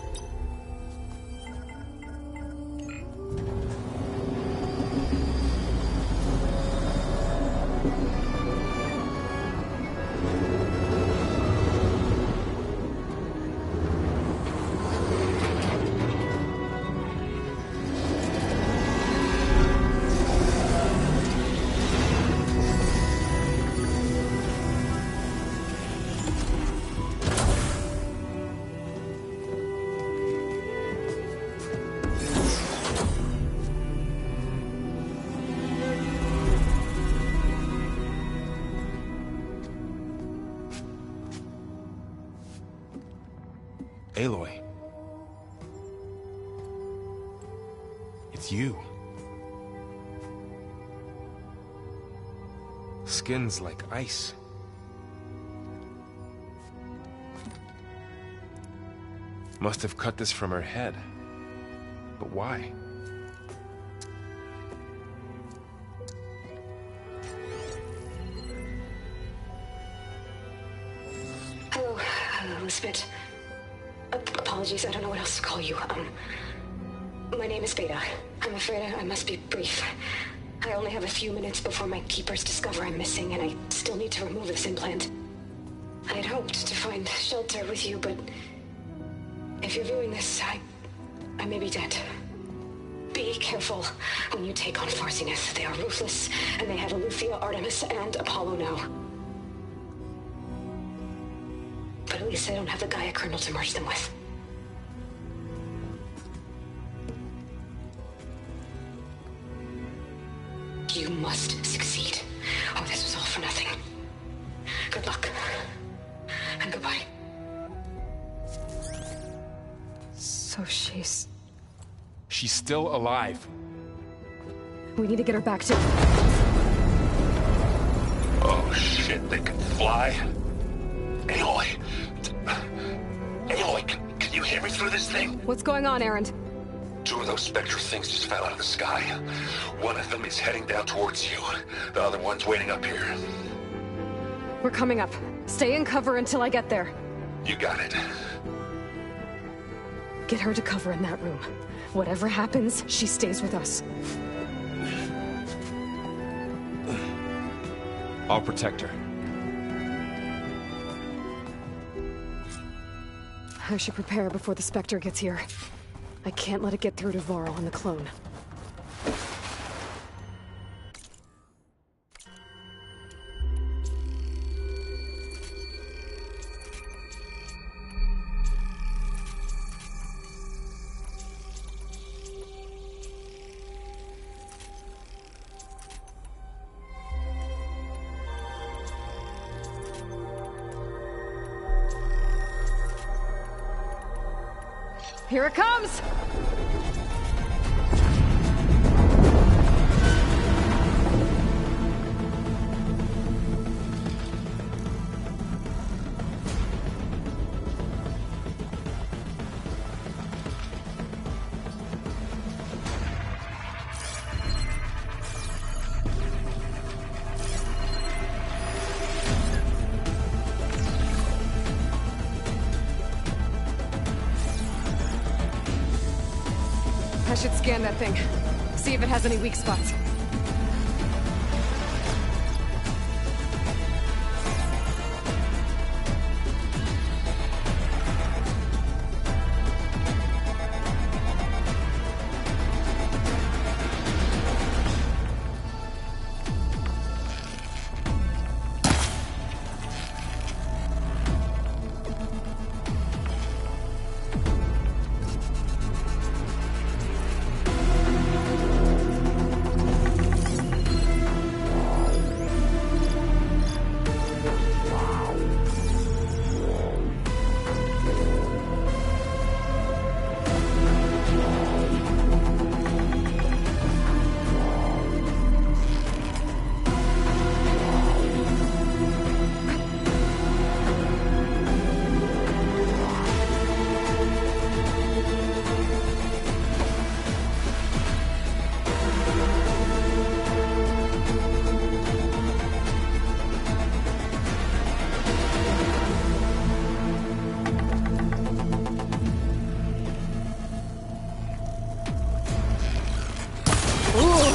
Aloy. It's you. Skin's like ice. Must have cut this from her head. But why? Hello, Elizabeth. Apologies, I don't know what else to call you. My name is Beta. I'm afraid I must be brief. I only have a few minutes before my keepers discover I'm missing, and I still need to remove this implant. I had hoped to find shelter with you, but if you're viewing this, I may be dead. Be careful when you take on Far Zenith. They are ruthless, and they have Eleuthia, Artemis, and Apollo now. But at least I don't have the Gaia kernel to merge them with. You must succeed, or this was all for nothing. Good luck. And goodbye. So she's still alive. We need to get her back to... Oh shit, they can fly? Aloy! Aloy, can you hear me through this thing? What's going on, Erend? Two of those Spectre things just fell out of the sky. One of them is heading down towards you. The other one's waiting up here. We're coming up. Stay in cover until I get there. You got it. Get her to cover in that room. Whatever happens, she stays with us. I'll protect her. I should prepare before the Spectre gets here. I can't let it get through to Varl and the clone. Here it comes! I should scan that thing. See if it has any weak spots.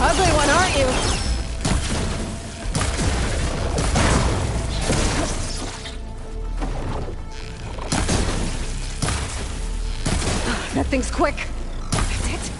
Ugly one, aren't you? That thing's quick. That's it.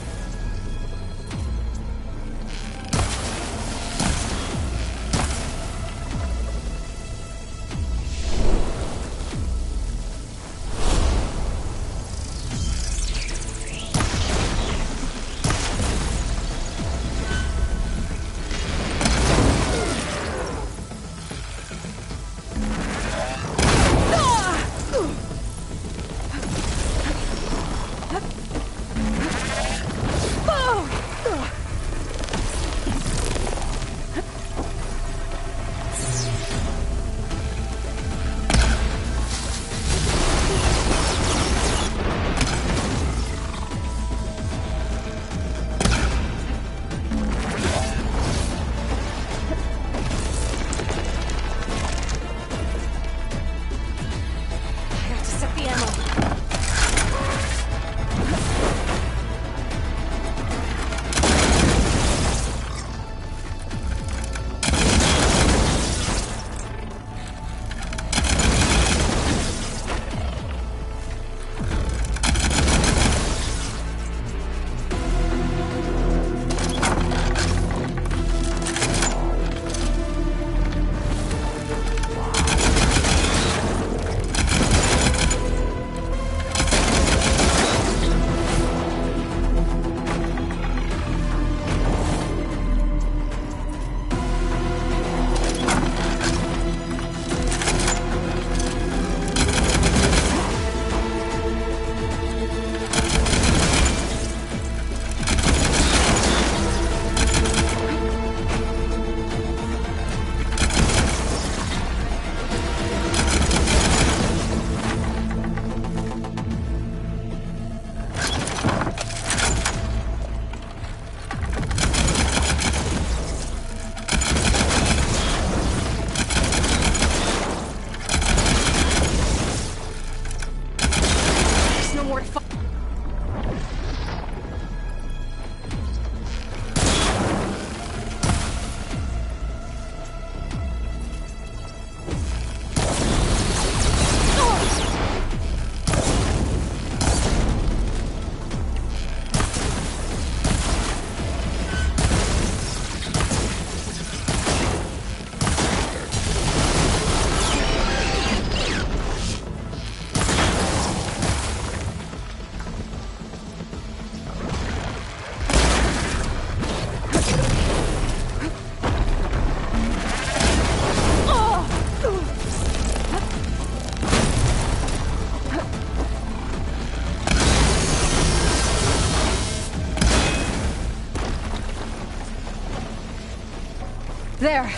There.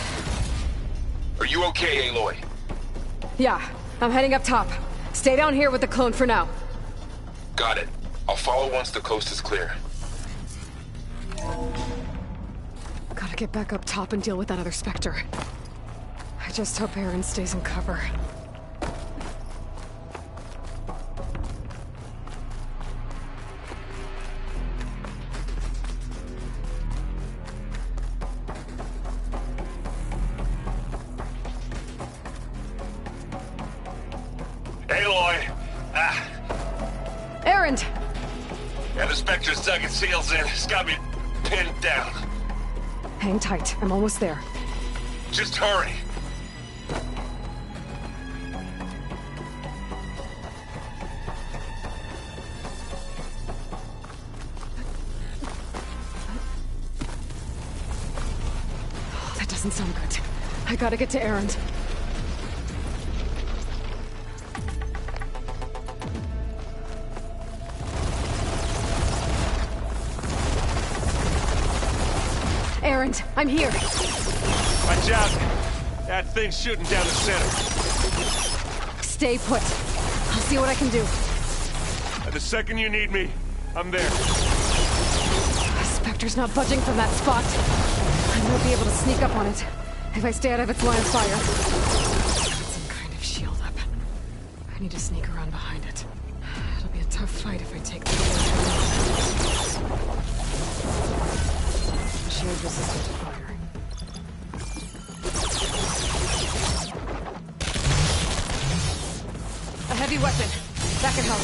Are you okay, Aloy? Yeah, I'm heading up top. Stay down here with the clone for now. Got it. I'll follow once the coast is clear. Gotta get back up top and deal with that other Spectre. I just hope Aaron stays in cover. Aloy! Aaron! Yeah, the Spectre's dug its heels in. It's got me pinned down. Hang tight. I'm almost there. Just hurry. Oh, that doesn't sound good. I gotta get to Aaron. Aaron, I'm here. Watch out. That thing's shooting down the center. Stay put. I'll see what I can do. The second you need me, I'm there. The Spectre's not budging from that spot. I might be able to sneak up on it if I stay out of its line of fire. Got some kind of shield up. I need to sneak around behind it. It'll be a tough fight if I take the shield resistant to fire. A heavy weapon. That can help.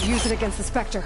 Use it against the Spectre.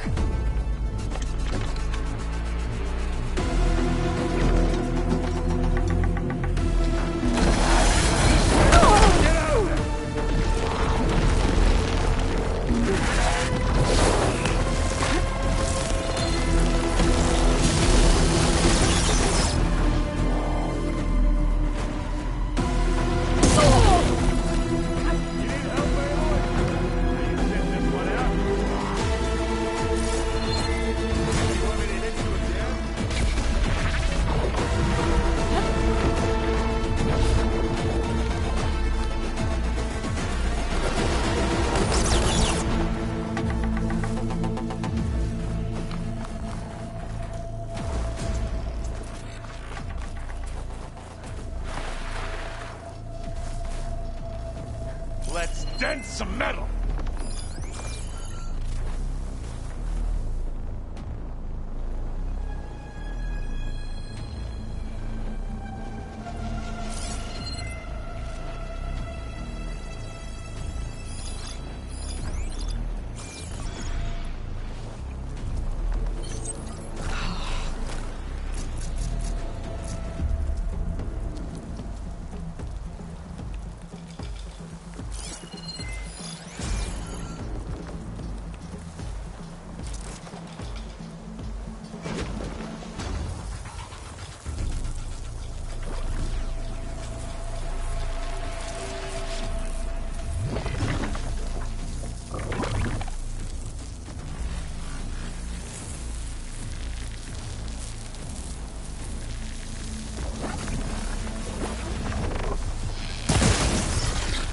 Let's dent some metal!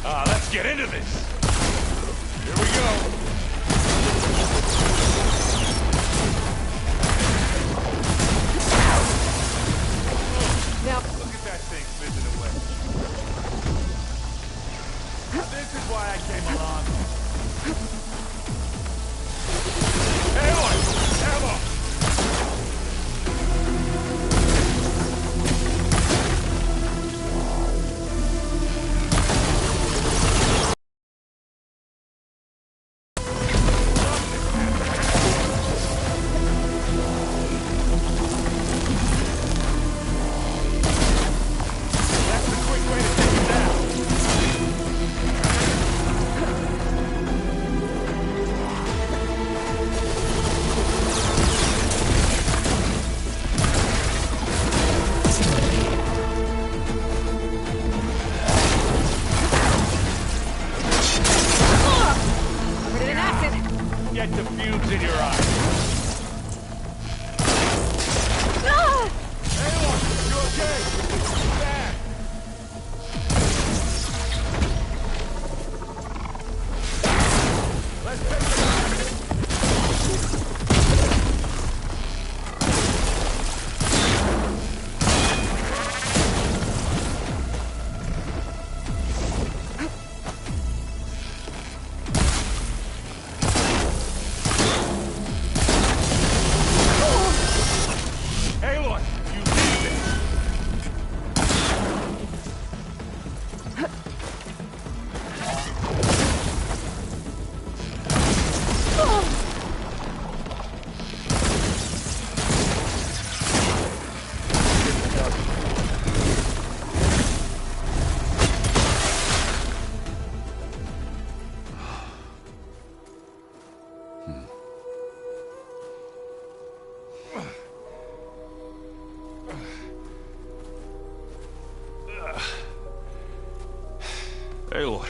Let's get into this! Here we go! Now, look at that thing fizzing away. This is why I came along. Aloy! Ammo! Aloy,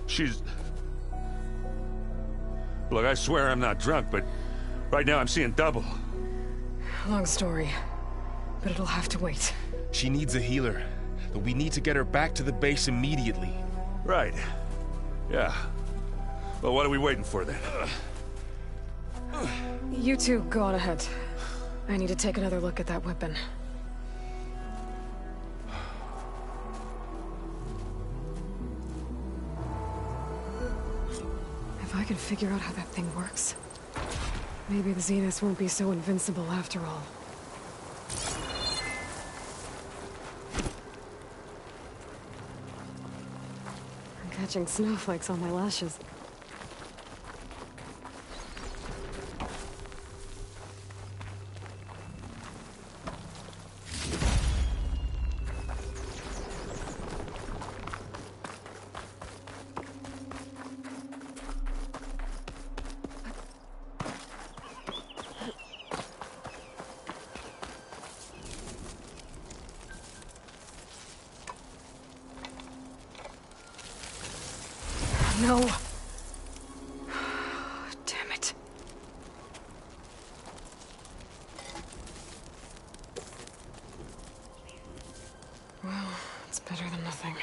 she's... Look, I swear I'm not drunk, but right now I'm seeing double. Long story, but it'll have to wait. She needs a healer, but we need to get her back to the base immediately. Right. Yeah. Well, what are we waiting for then? You two go on ahead. I need to take another look at that weapon. If I can figure out how that thing works, maybe the Zeniths won't be so invincible after all. I'm catching snowflakes on my lashes. No. Damn it. Well, it's better than nothing.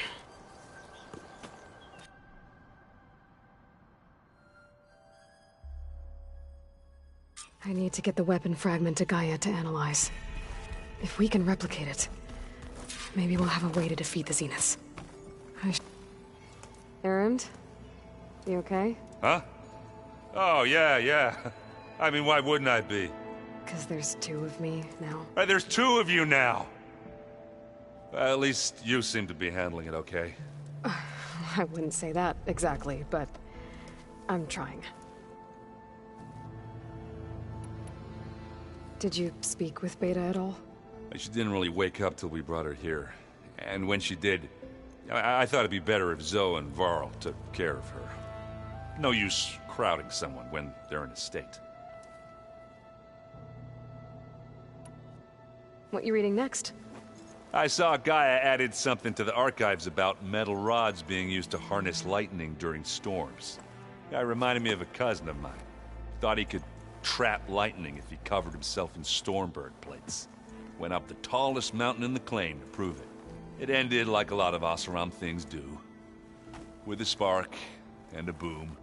I need to get the weapon fragment to Gaia to analyze. If we can replicate it, maybe we'll have a way to defeat the Zeniths. Erend? You okay? Huh? Oh, yeah. I mean, why wouldn't I be? Because there's two of me now. There's two of you now! At least you seem to be handling it okay. I wouldn't say that exactly, but I'm trying. Did you speak with Beta at all? She didn't really wake up till we brought her here. And when she did, I thought it'd be better if Zoe and Varl took care of her. No use crowding someone when they're in a state. What you reading next? I saw Gaia added something to the archives about metal rods being used to harness lightning during storms. Guy reminded me of a cousin of mine. Thought he could trap lightning if he covered himself in Stormbird plates. Went up the tallest mountain in the claim to prove it. It ended like a lot of Oseram things do. With a spark and a boom.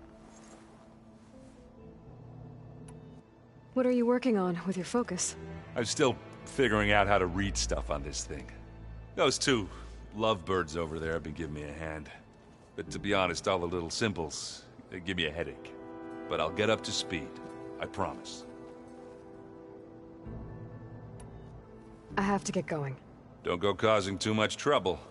What are you working on with your focus? I'm still figuring out how to read stuff on this thing. Those two lovebirds over there have been giving me a hand. But to be honest, all the little symbols, they give me a headache. But I'll get up to speed. I promise. I have to get going. Don't go causing too much trouble.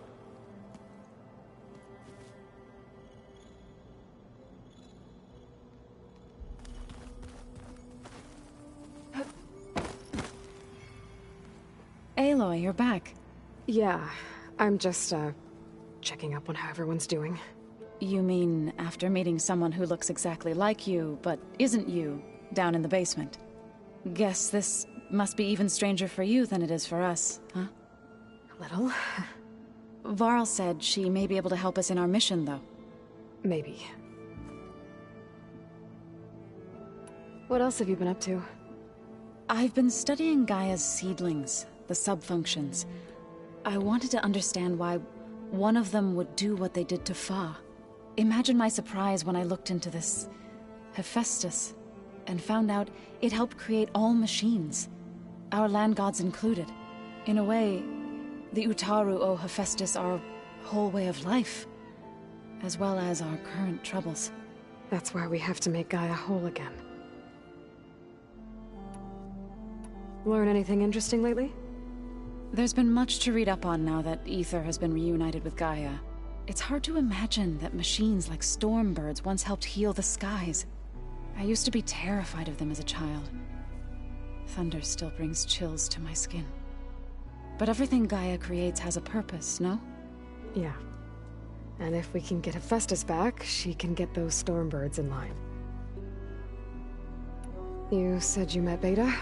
Aloy, you're back. Yeah, I'm just, checking up on how everyone's doing. You mean after meeting someone who looks exactly like you, but isn't you, down in the basement? Guess this must be even stranger for you than it is for us, huh? A little. Varl said she may be able to help us in our mission, though. Maybe. What else have you been up to? I've been studying Gaia's seedlings, the subfunctions. I wanted to understand why one of them would do what they did to Fa. Imagine my surprise when I looked into this Hephaestus and found out it helped create all machines, our land gods included. In a way, the Utaru owe Hephaestus our whole way of life, as well as our current troubles. That's why we have to make Gaia whole again. Learn anything interesting lately? There's been much to read up on now that Aether has been reunited with Gaia. It's hard to imagine that machines like Stormbirds once helped heal the skies. I used to be terrified of them as a child. Thunder still brings chills to my skin. But everything Gaia creates has a purpose, no? Yeah. And if we can get Hephaestus back, she can get those Stormbirds in line. You said you met Beta?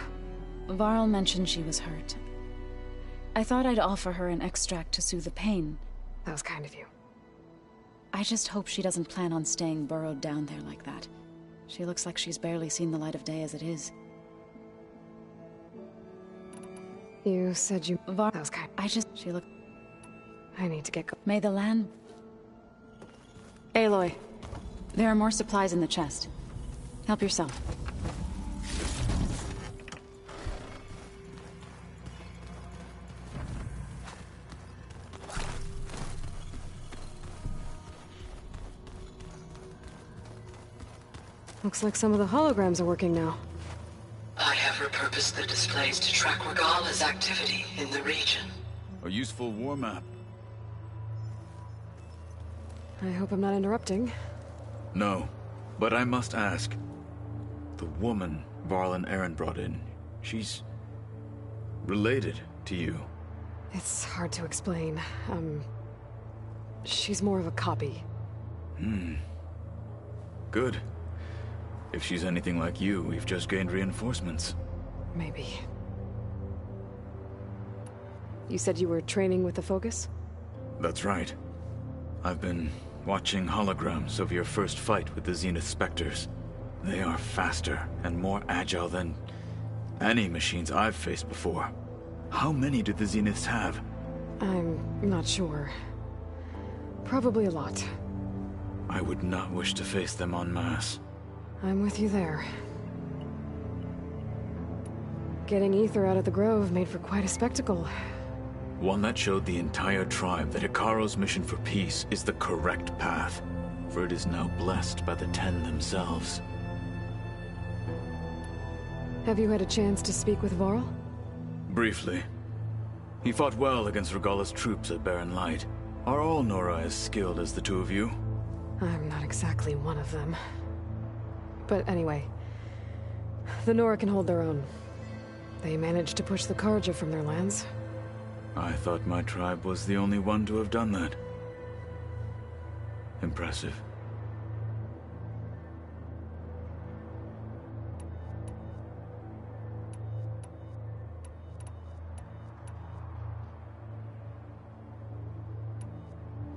Varl mentioned she was hurt. I thought I'd offer her an extract to soothe the pain. That was kind of you. I just hope she doesn't plan on staying burrowed down there like that. She looks like she's barely seen the light of day as it is. You said you... That was kind. She looked... I need to get go... May the land... Aloy, there are more supplies in the chest. Help yourself. Looks like some of the holograms are working now. I have repurposed the displays to track Regala's activity in the region. A useful war map. I hope I'm not interrupting. No, but I must ask. The woman Varl and Aaron brought in, she's... related to you. It's hard to explain. She's more of a copy. Good. If she's anything like you, we've just gained reinforcements. Maybe. You said you were training with the Focus? That's right. I've been watching holograms of your first fight with the Zenith Spectres. They are faster and more agile than any machines I've faced before. How many do the Zeniths have? I'm not sure. Probably a lot. I would not wish to face them en masse. I'm with you there. Getting Ether out of the Grove made for quite a spectacle. One that showed the entire tribe that Hekarro's mission for peace is the correct path, for it is now blessed by the Ten themselves. Have you had a chance to speak with Varl? Briefly. He fought well against Regala's troops at Barren Light. Are all Nora as skilled as the two of you? I'm not exactly one of them. But anyway, the Nora can hold their own. They managed to push the Carja from their lands. I thought my tribe was the only one to have done that. Impressive.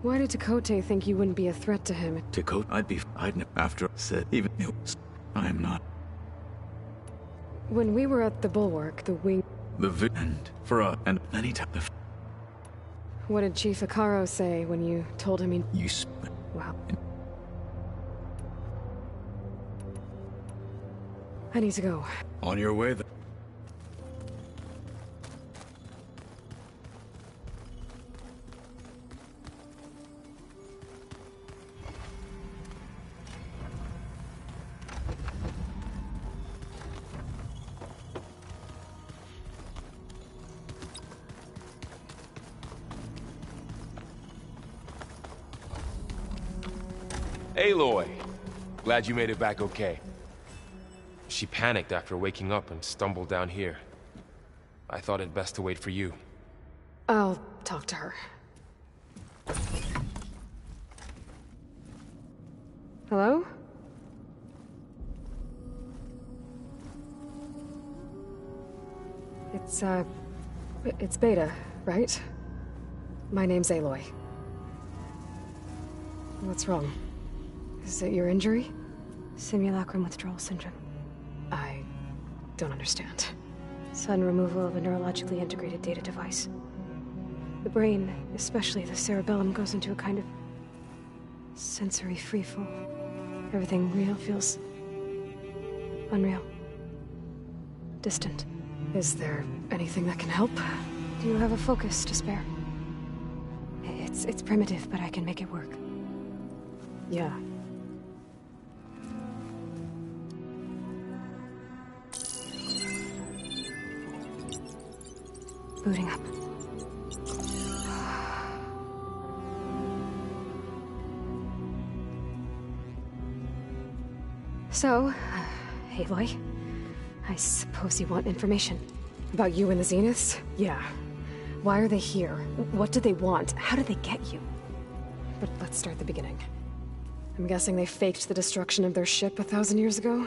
Why did Tekotteh think you wouldn't be a threat to him? Tekotteh, after said even I am not. When we were at the Bulwark, the wing... And for us, and many times. What did Chief Hekarro say when you told him he... Wow. I need to go. On your way then. Aloy! Glad you made it back okay. She panicked after waking up and stumbled down here. I thought it best to wait for you. I'll talk to her. Hello? It's Beta, right? My name's Aloy. What's wrong? Is it your injury? Simulacrum withdrawal syndrome. I don't understand. Sudden removal of a neurologically integrated data device. The brain, especially the cerebellum, goes into a kind of sensory freefall. Everything real feels unreal. Distant. Is there anything that can help? Do you have a focus to spare? It's primitive, but I can make it work. Yeah. Booting up. So, Aloy, I suppose you want information. About you and the Zeniths? Yeah. Why are they here? What do they want? How did they get you? But let's start at the beginning. I'm guessing they faked the destruction of their ship 1,000 years ago?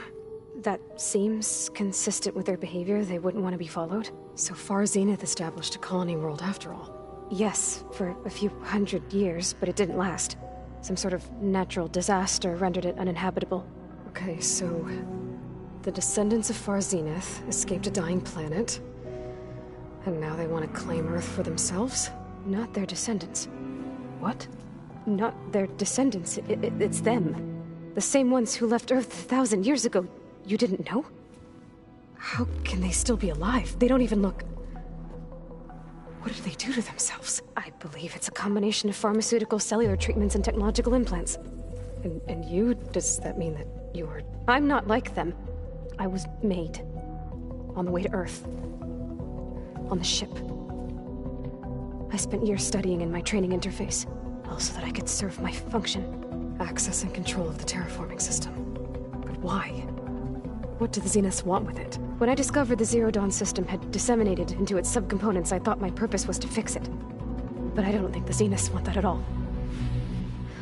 That seems consistent with their behavior. They wouldn't want to be followed. So far, Zenith established a colony world after all. Yes, for a few hundred years, but it didn't last. Some sort of natural disaster rendered it uninhabitable. Okay, so... the descendants of Far Zenith escaped a dying planet, and now they want to claim Earth for themselves? Not their descendants. What? Not their descendants. It's them. The same ones who left Earth 1,000 years ago. You didn't know? How can they still be alive? They don't even look... What did they do to themselves? I believe it's a combination of pharmaceutical, cellular treatments, and technological implants. And you? Does that mean that you were... I'm not like them. I was made. On the way to Earth. On the ship. I spent years studying in my training interface, all so that I could serve my function. Access and control of the terraforming system. But why? What do the Zeniths want with it? When I discovered the Zero Dawn system had disseminated into its subcomponents, I thought my purpose was to fix it. But I don't think the Zeniths want that at all.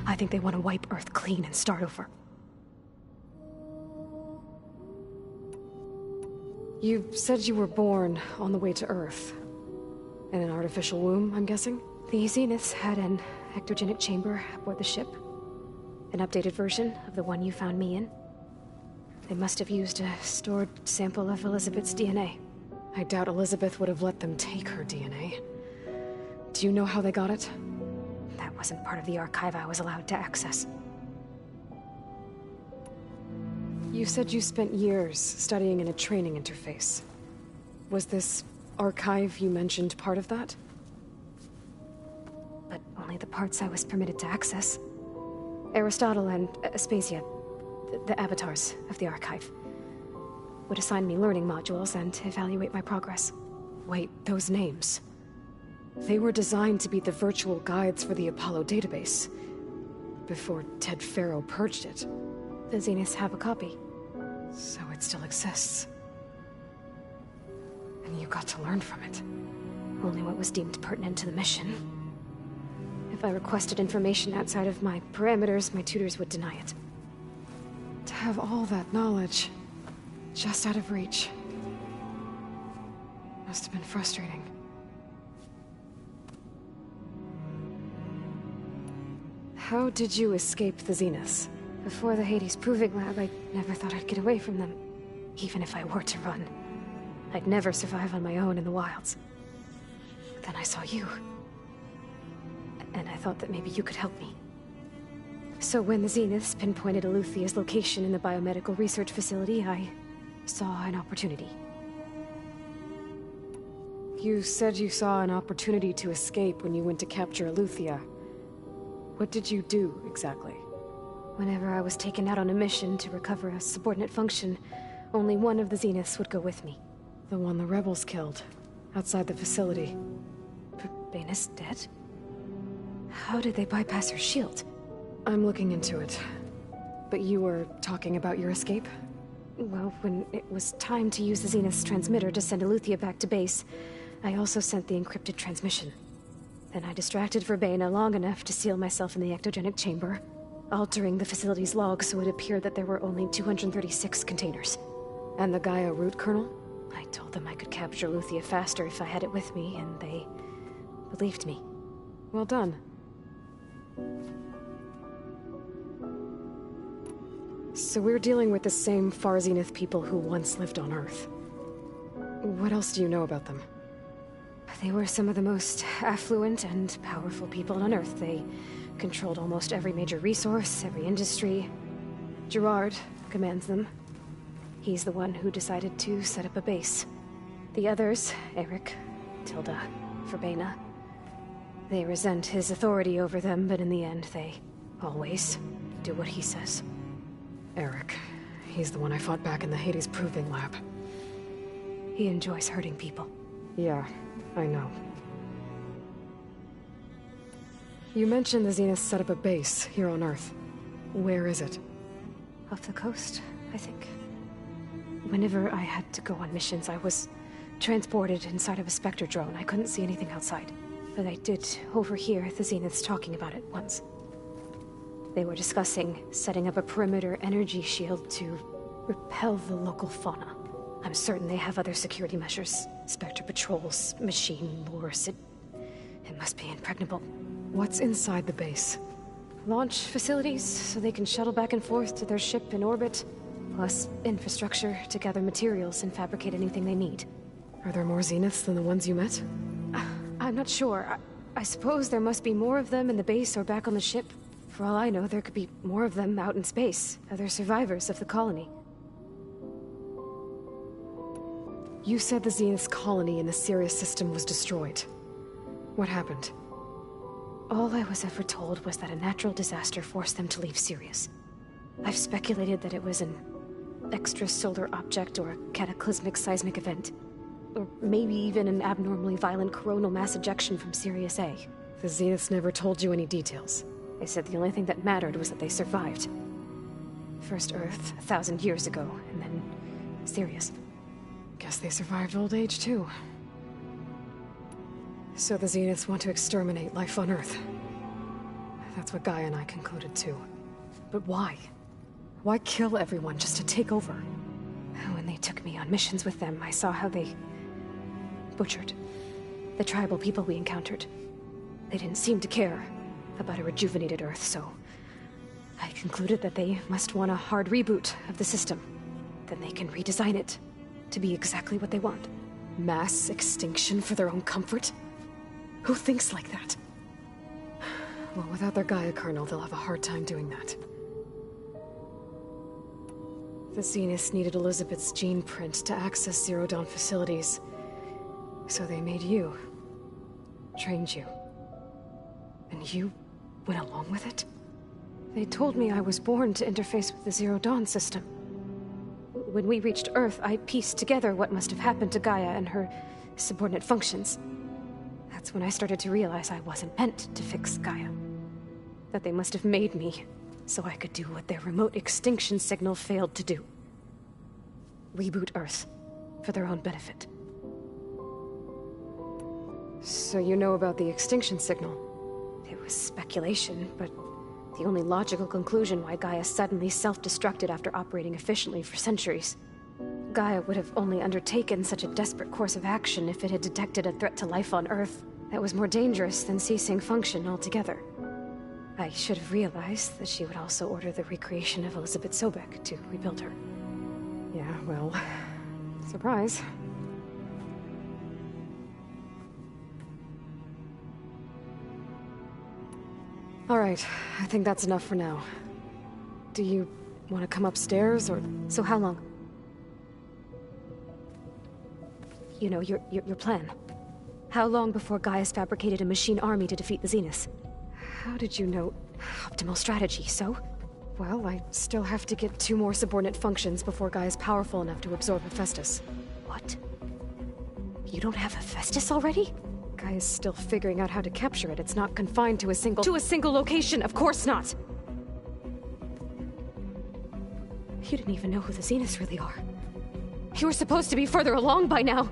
I think they want to wipe Earth clean and start over. You said you were born on the way to Earth. In an artificial womb, I'm guessing? The Zeniths had an ectogenic chamber aboard the ship. An updated version of the one you found me in. They must have used a stored sample of Elizabeth's DNA. I doubt Elizabeth would have let them take her DNA. Do you know how they got it? That wasn't part of the archive I was allowed to access. You said you spent years studying in a training interface. Was this archive you mentioned part of that? But only the parts I was permitted to access. Aristotle and Aspasia, the avatars of the archive, would assign me learning modules and evaluate my progress. Wait, those names... they were designed to be the virtual guides for the Apollo database, before Ted Faro purged it. The Zeniths have a copy. So it still exists. And you got to learn from it. Only what was deemed pertinent to the mission. If I requested information outside of my parameters, my tutors would deny it. To have all that knowledge, just out of reach, must have been frustrating. How did you escape the Zeniths? Before the Hades Proving Lab, I never thought I'd get away from them. Even if I were to run. I'd never survive on my own in the wilds. But then I saw you. And I thought that maybe you could help me. So when the Zeniths pinpointed Eluthia's location in the biomedical research facility, I saw an opportunity. You said you saw an opportunity to escape when you went to capture Eluthia. What did you do, exactly? Whenever I was taken out on a mission to recover a subordinate function, only one of the Zeniths would go with me. The one the rebels killed, outside the facility. Baina's dead? How did they bypass her shield? I'm looking into it. But you were talking about your escape? Well, when it was time to use the Zenith's transmitter to send Eluthia back to base, I also sent the encrypted transmission. Then I distracted Verbena long enough to seal myself in the ectogenic chamber, altering the facility's log so it appeared that there were only 236 containers. And the Gaia root kernel? I told them I could capture Eluthia faster if I had it with me, and they believed me. Well done. So we're dealing with the same Far Zenith people who once lived on Earth. What else do you know about them? They were some of the most affluent and powerful people on Earth. They controlled almost every major resource, every industry. Gerard commands them. He's the one who decided to set up a base. The others, Eric, Tilda, Verbena, they resent his authority over them, but in the end, they always do what he says. Eric. He's the one I fought back in the Hades Proving Lab. He enjoys hurting people. Yeah, I know. You mentioned the Zeniths set up a base here on Earth. Where is it? Off the coast, I think. Whenever I had to go on missions, I was transported inside of a Spectre drone. I couldn't see anything outside. But I did overhear the Zeniths talking about it once. They were discussing setting up a perimeter energy shield to repel the local fauna. I'm certain they have other security measures. Spectre patrols, machine lures. It must be impregnable. What's inside the base? launch facilities so they can shuttle back and forth to their ship in orbit, plus infrastructure to gather materials and fabricate anything they need. Are there more Zeniths than the ones you met? I'm not sure. I suppose there must be more of them in the base or back on the ship. For all I know, there could be more of them out in space, other survivors of the colony. You said the Zenith's colony in the Sirius system was destroyed. What happened? All I was ever told was that a natural disaster forced them to leave Sirius. I've speculated that it was an extrasolar object or a cataclysmic seismic event. Or maybe even an abnormally violent coronal mass ejection from Sirius A. The Zeniths never told you any details. They said the only thing that mattered was that they survived. First Earth, 1,000 years ago, and then Sirius. Guess they survived old age, too. So the Zeniths want to exterminate life on Earth. That's what Gaia and I concluded, too. But why? Why kill everyone just to take over? When they took me on missions with them, I saw how they butchered the tribal people we encountered. They didn't seem to care about a rejuvenated Earth, so I concluded that they must want a hard reboot of the system. Then they can redesign it to be exactly what they want. Mass extinction for their own comfort? Who thinks like that? Well, without their Gaia kernel, they'll have a hard time doing that. The Zeniths needed Elizabeth's gene print to access Zero Dawn facilities. So they made you. Trained you. And you went along with it? They told me I was born to interface with the Zero Dawn system. When we reached Earth, I pieced together what must have happened to Gaia and her subordinate functions. That's when I started to realize I wasn't meant to fix Gaia. That they must have made me so I could do what their remote extinction signal failed to do. Reboot Earth, for their own benefit. So you know about the extinction signal? It was speculation, but the only logical conclusion why Gaia suddenly self-destructed after operating efficiently for centuries. Gaia would have only undertaken such a desperate course of action if it had detected a threat to life on Earth that was more dangerous than ceasing function altogether. I should have realized that she would also order the recreation of Elizabeth Sobek to rebuild her. Yeah, well, surprise. All right, I think that's enough for now. Do you want to come upstairs, or... So how long? You know, your plan. How long before Gaia's fabricated a machine army to defeat the Zeniths? How did you know? Optimal strategy, so? Well, I still have to get 2 more subordinate functions before Gaia's powerful enough to absorb Hephaestus. What? You don't have Hephaestus already? Gaia's still figuring out how to capture it. It's not confined to a single... To a single location, of course not! You didn't even know who the Zeniths really are. You were supposed to be further along by now.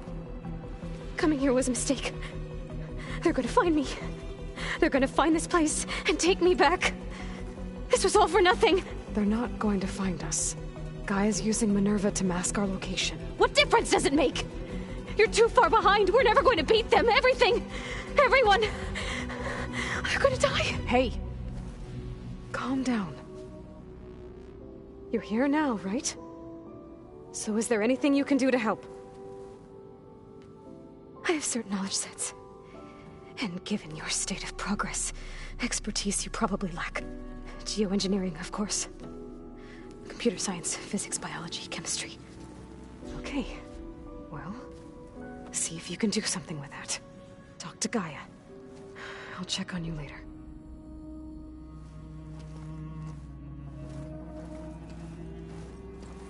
Coming here was a mistake. They're gonna find me. They're gonna find this place and take me back. This was all for nothing. They're not going to find us. Gaia's using Minerva to mask our location. What difference does it make? You're too far behind. We're never going to beat them. Everything. Everyone. They're gonna die. Hey. Calm down. You're here now, right? So is there anything you can do to help? I have certain knowledge sets. And given your state of progress, expertise you probably lack. Geoengineering, of course. Computer science, physics, biology, chemistry. Okay. Well, see if you can do something with that. Talk to Gaia. I'll check on you later.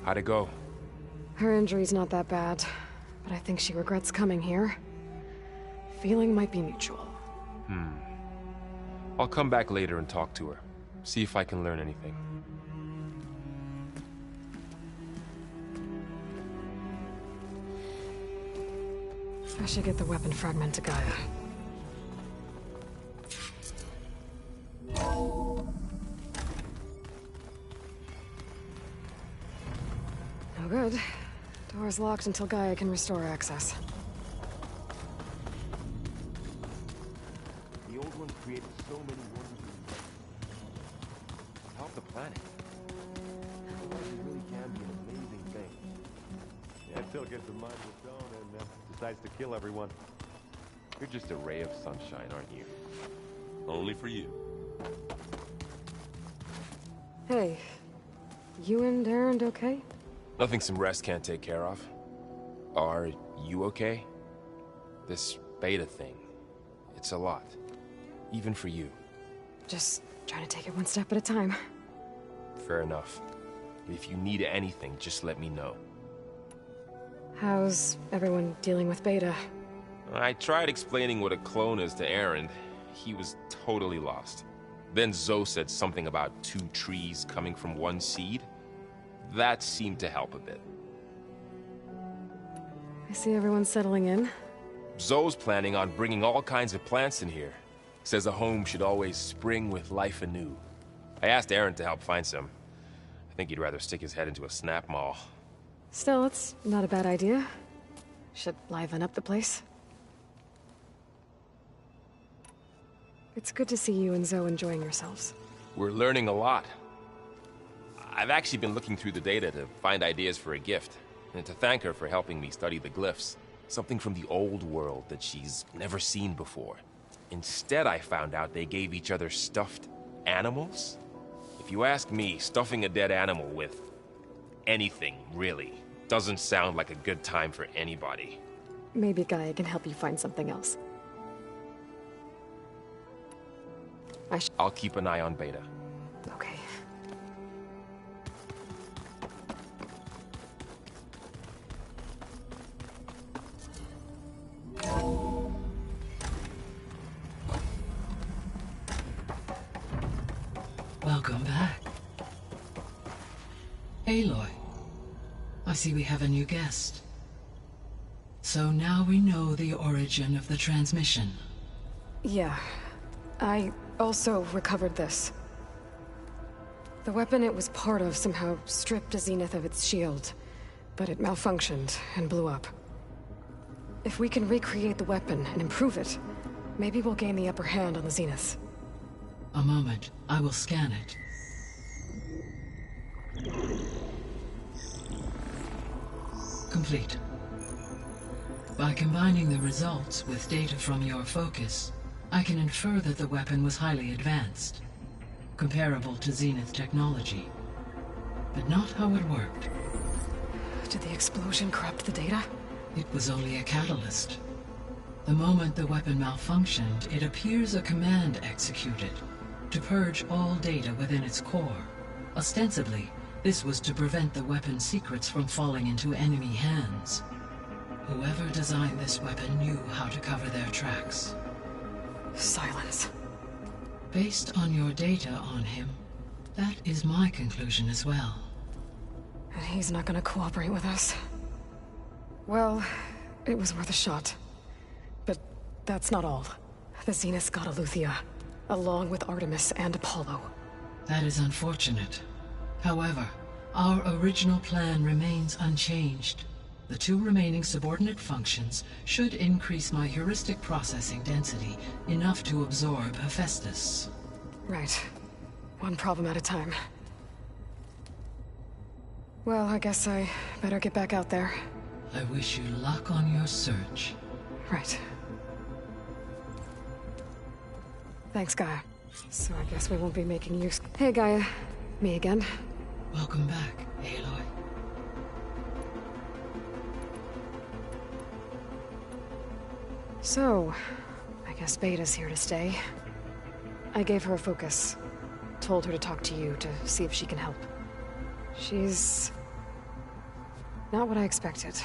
How'd it go? Her injury's not that bad, but I think she regrets coming here. Feeling might be mutual. I'll come back later and talk to her. See if I can learn anything. I should get the weapon fragment to Gaia. No good. Door's locked until Gaia can restore access. The old ones created so many wonders. the planet. It really can be an amazing thing. Yeah, until it gets in mind of its own and decides to kill everyone. You're just a ray of sunshine, aren't you? Only for you. Hey, you and Erend okay? Nothing some rest can't take care of. Are you okay? This beta thing, it's a lot. Even for you. Just trying to take it one step at a time. Fair enough. If you need anything, just let me know. How's everyone dealing with Beta? I tried explaining what a clone is to Erend. He was totally lost. Then Zoe said something about 2 trees coming from 1 seed. That seemed to help a bit. I see everyone's settling in. Zoe's planning on bringing all kinds of plants in here. Says a home should always spring with life anew. I asked Erend to help find some. I think he'd rather stick his head into a snap mall. Still, it's not a bad idea. Should liven up the place. It's good to see you and Zoe enjoying yourselves. We're learning a lot. I've actually been looking through the data to find ideas for a gift, and to thank her for helping me study the glyphs. Something from the old world that she's never seen before. Instead, I found out they gave each other stuffed animals. If you ask me, stuffing a dead animal with anything, really, doesn't sound like a good time for anybody. Maybe Gaia can help you find something else. I'll keep an eye on Beta. Okay. Welcome back. Aloy, I see we have a new guest. So now we know the origin of the transmission. Yeah. I also recovered this. The weapon it was part of somehow stripped a Zenith of its shield, but it malfunctioned and blew up. If we can recreate the weapon and improve it, maybe we'll gain the upper hand on the Zeniths. A moment, I will scan it. Complete. By combining the results with data from your focus, I can infer that the weapon was highly advanced, comparable to Zenith technology, but not how it worked. Did the explosion corrupt the data? It was only a catalyst. The moment the weapon malfunctioned, it appears a command executed to purge all data within its core. Ostensibly, this was to prevent the weapon's secrets from falling into enemy hands. Whoever designed this weapon knew how to cover their tracks. Silence. Based on your data on him, that is my conclusion as well. And he's not gonna cooperate with us. Well, it was worth a shot. But that's not all. The Zeniths got Eleuthia, along with Artemis and Apollo. That is unfortunate. However, our original plan remains unchanged. The 2 remaining subordinate functions should increase my heuristic processing density enough to absorb Hephaestus. Right. One problem at a time. Well, I guess I better get back out there. I wish you luck on your search. Right. Thanks, Gaia. So I guess we won't be making use... Hey, Gaia. Me again. Welcome back, Aloy. So, I guess Beta's here to stay. I gave her a focus. Told her to talk to you to see if she can help. She's... not what I expected.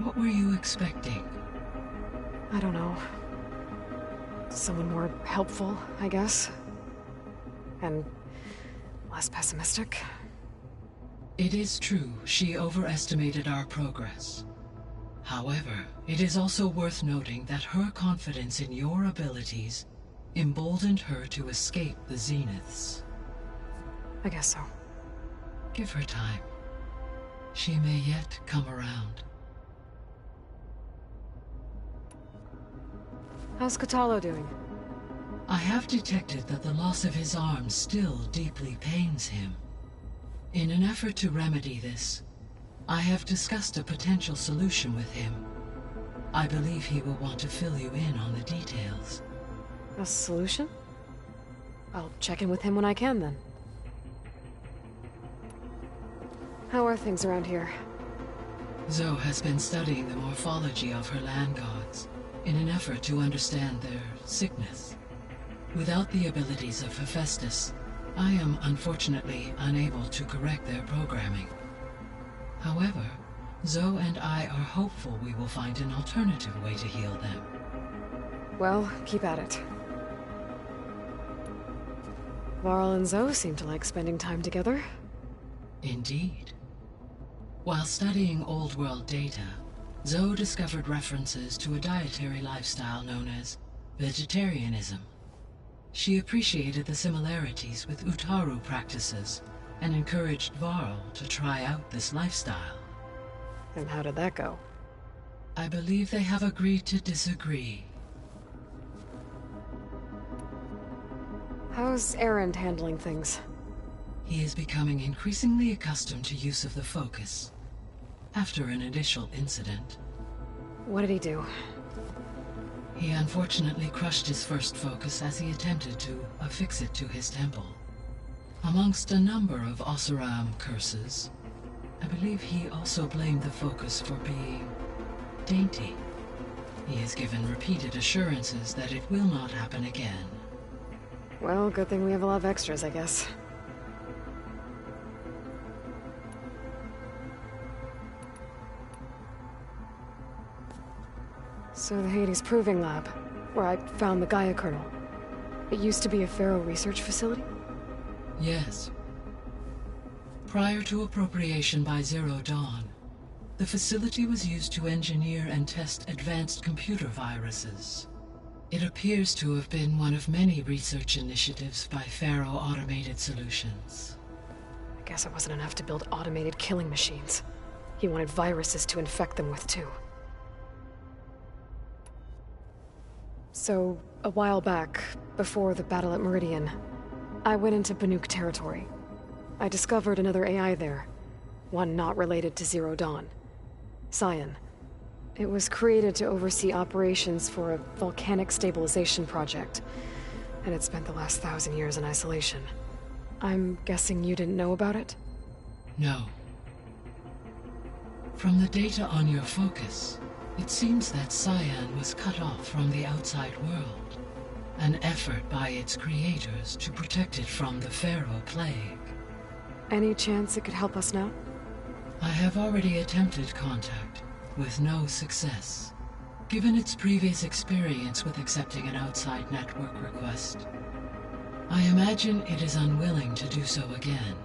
What were you expecting? I don't know. Someone more helpful, I guess. And less pessimistic. It is true, she overestimated our progress. However, it is also worth noting that her confidence in your abilities emboldened her to escape the Zeniths. I guess so. Give her time. She may yet come around. How's Kotallo doing? I have detected that the loss of his arm still deeply pains him. In an effort to remedy this, I have discussed a potential solution with him. I believe he will want to fill you in on the details. A solution? I'll check in with him when I can, then. How are things around here? Zoe has been studying the morphology of her land gods in an effort to understand their sickness. Without the abilities of Hephaestus, I am unfortunately unable to correct their programming. However, Zoe and I are hopeful we will find an alternative way to heal them. Well, keep at it. Varl and Zoe seem to like spending time together. Indeed. While studying Old World data, Zoe discovered references to a dietary lifestyle known as vegetarianism. She appreciated the similarities with Utaru practices and encouraged Varl to try out this lifestyle. And how did that go? I believe they have agreed to disagree. How's Erend handling things? He is becoming increasingly accustomed to use of the focus, after an initial incident. What did he do? He unfortunately crushed his first focus as he attempted to affix it to his temple. Amongst a number of Oseram curses, I believe he also blamed the focus for being dainty. He has given repeated assurances that it will not happen again. Well, good thing we have a lot of extras, I guess. So the Hades Proving Lab, where I found the Gaia kernel. It used to be a Pharaoh research facility? Yes. Prior to appropriation by Zero Dawn, the facility was used to engineer and test advanced computer viruses. It appears to have been one of many research initiatives by Pharaoh Automated Solutions. I guess it wasn't enough to build automated killing machines. He wanted viruses to infect them with, too. So, a while back, before the battle at Meridian, I went into Banuk territory. I discovered another AI there, one not related to Zero Dawn. Cyan. It was created to oversee operations for a volcanic stabilization project, and it spent the last 1,000 years in isolation. I'm guessing you didn't know about it? No. From the data on your focus, it seems that Cyan was cut off from the outside world, an effort by its creators to protect it from the Pharaoh Plague. Any chance it could help us now? I have already attempted contact, with no success. Given its previous experience with accepting an outside network request, I imagine it is unwilling to do so again.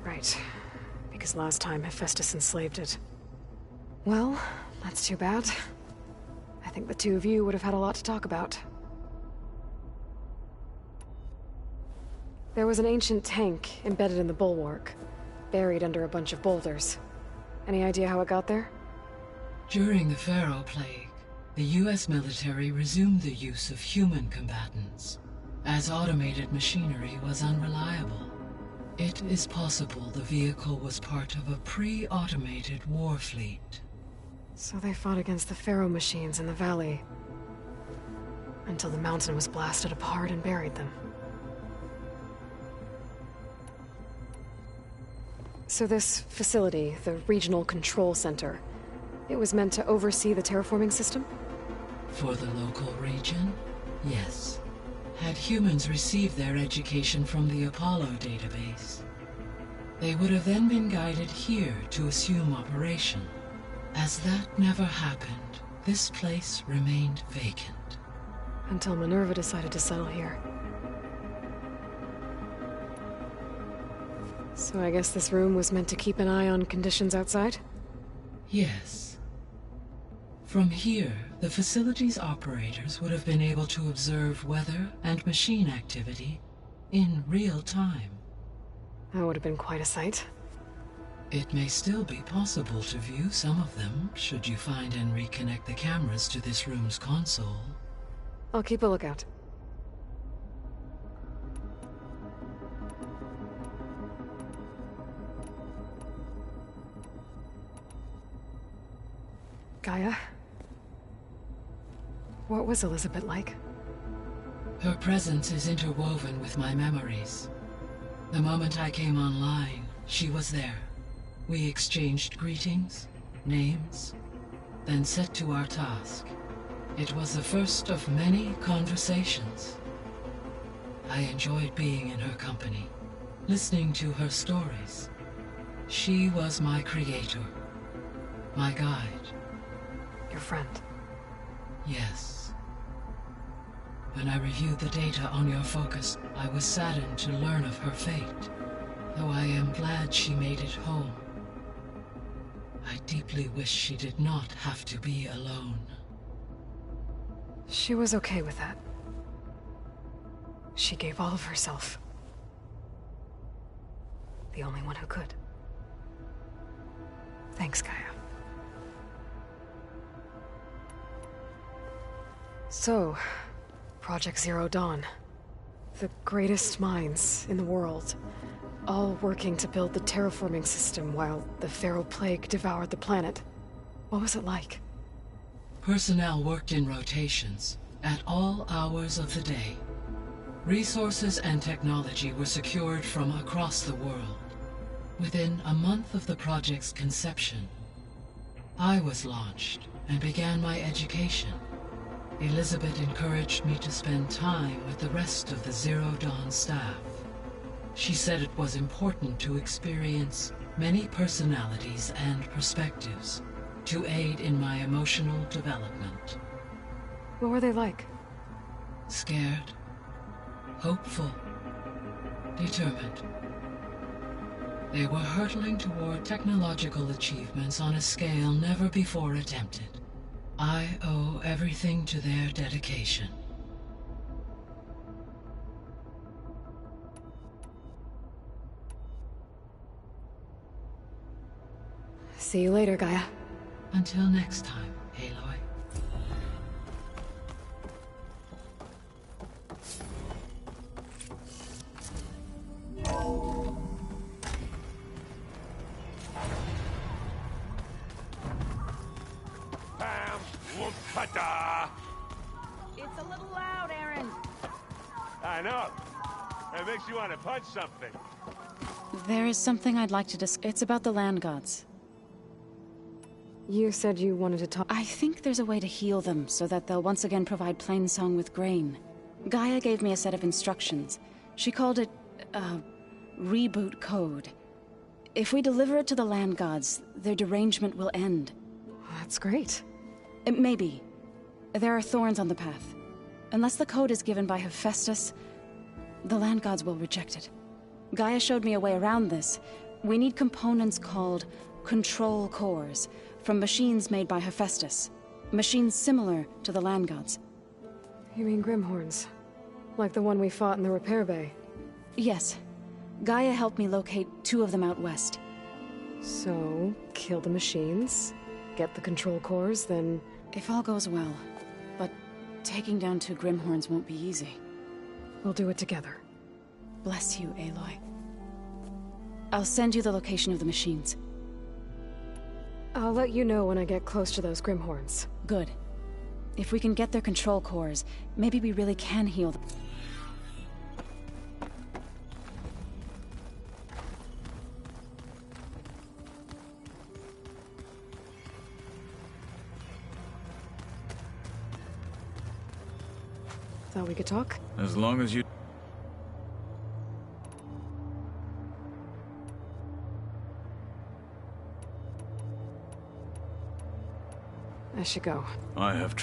Right. Because last time Hephaestus enslaved it. Well, that's too bad. I think the two of you would have had a lot to talk about. There was an ancient tank embedded in the bulwark, buried under a bunch of boulders. Any idea how it got there? During the Pharaoh Plague, the US military resumed the use of human combatants, as automated machinery was unreliable. It is possible the vehicle was part of a pre-automated war fleet. So they fought against the Pharaoh machines in the valley, until the mountain was blasted apart and buried them. So this facility, the Regional Control Center, it was meant to oversee the terraforming system? For the local region, yes. Had humans received their education from the Apollo database, they would have then been guided here to assume operation. As that never happened, this place remained vacant. Until Minerva decided to settle here. So I guess this room was meant to keep an eye on conditions outside? Yes. From here, the facility's operators would have been able to observe weather and machine activity in real time. That would have been quite a sight. It may still be possible to view some of them, should you find and reconnect the cameras to this room's console. I'll keep a lookout. Gaia? What was Elizabeth like? Her presence is interwoven with my memories. The moment I came online, she was there. We exchanged greetings, names, then set to our task. It was the first of many conversations. I enjoyed being in her company, listening to her stories. She was my creator, my guide. Your friend? Yes. When I reviewed the data on your focus, I was saddened to learn of her fate, though I am glad she made it home. I deeply wish she did not have to be alone. She was okay with that. She gave all of herself. The only one who could. Thanks, Gaia. So, Project Zero Dawn. The greatest minds in the world, all working to build the terraforming system while the Pharaoh Plague devoured the planet. What was it like? Personnel worked in rotations, at all hours of the day. Resources and technology were secured from across the world. Within a month of the project's conception, I was launched and began my education. Elizabeth encouraged me to spend time with the rest of the Zero Dawn staff. She said it was important to experience many personalities and perspectives to aid in my emotional development. What were they like? Scared, hopeful, determined. They were hurtling toward technological achievements on a scale never before attempted. I owe everything to their dedication. See you later, Gaia. Until next time, Aloy. Bam! Whoop-a-da! It's a little loud, Aaron. I know. It makes you want to punch something. There is something I'd like to discuss. It's about the land gods. You said you wanted to talk. I think there's a way to heal them so that they'll once again provide Plainsong with grain. Gaia gave me a set of instructions. She called it, reboot code. If we deliver it to the land gods, their derangement will end. That's great. Maybe. There are thorns on the path. Unless the code is given by Hephaestus, the land gods will reject it. Gaia showed me a way around this. We need components called control cores, from machines made by Hephaestus. Machines similar to the land gods. You mean Grimhorns? Like the one we fought in the repair bay? Yes. Gaia helped me locate 2 of them out west. So, kill the machines, get the control cores, then... If all goes well. But taking down 2 Grimhorns won't be easy. We'll do it together. Bless you, Aloy. I'll send you the location of the machines. I'll let you know when I get close to those Grimhorns. Good. If we can get their control cores, maybe we really can heal them. Thought we could talk? As long as you... I should go. I have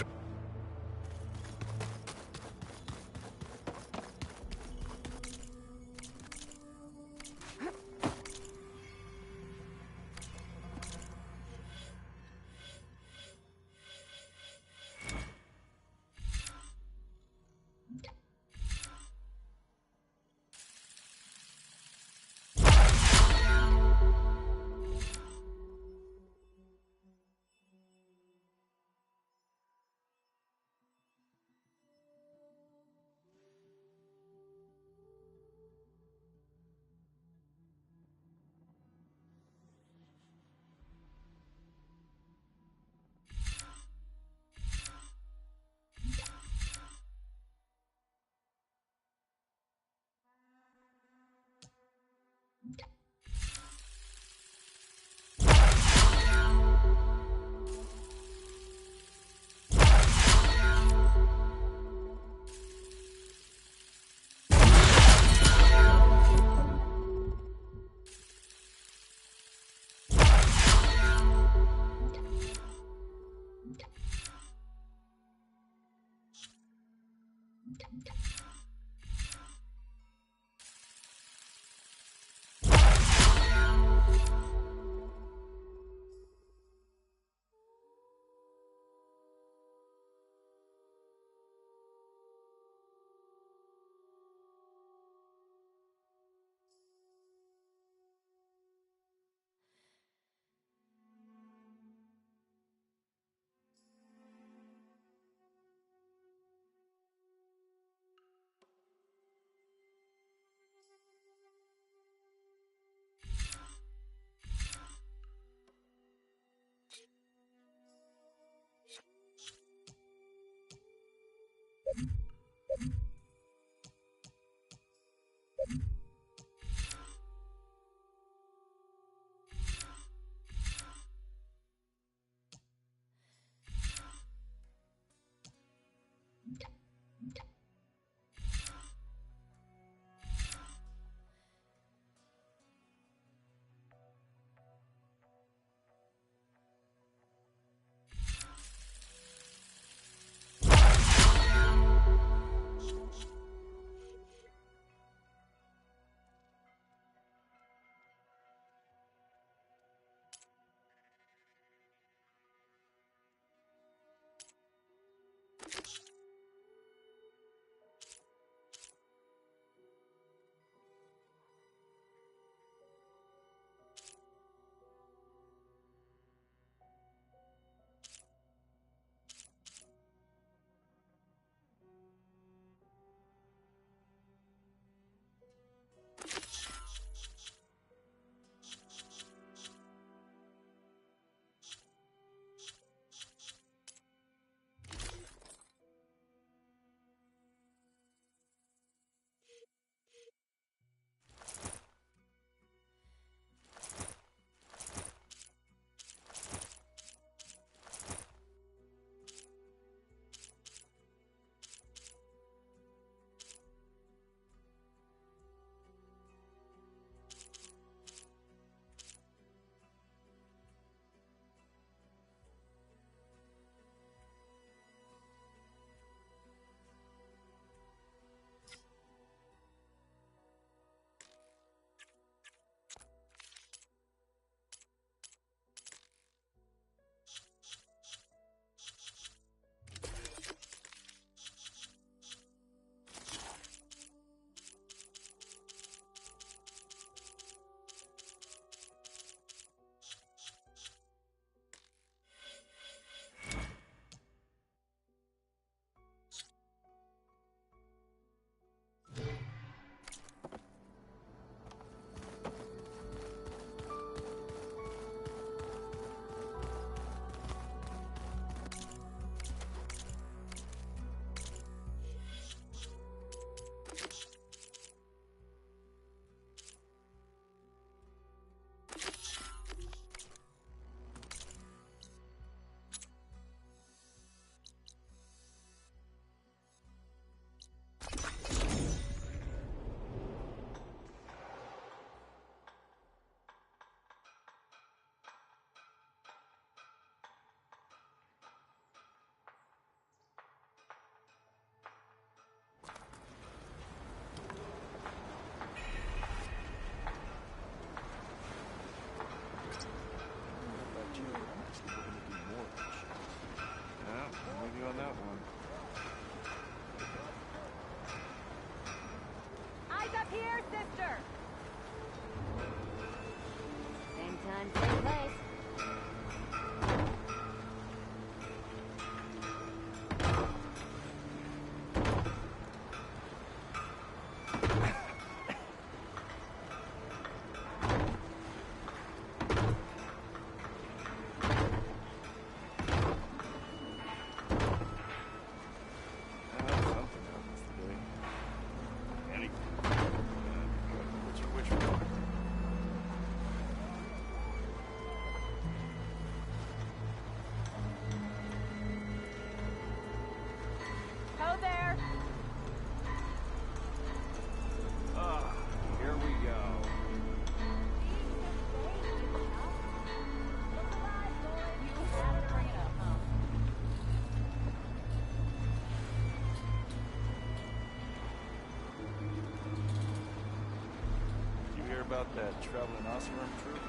about that traveling Oseram troop?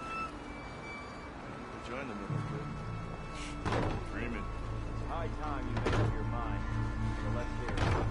Join them a little bit. Dreaming. It's high time you made up your mind. So let's hear it.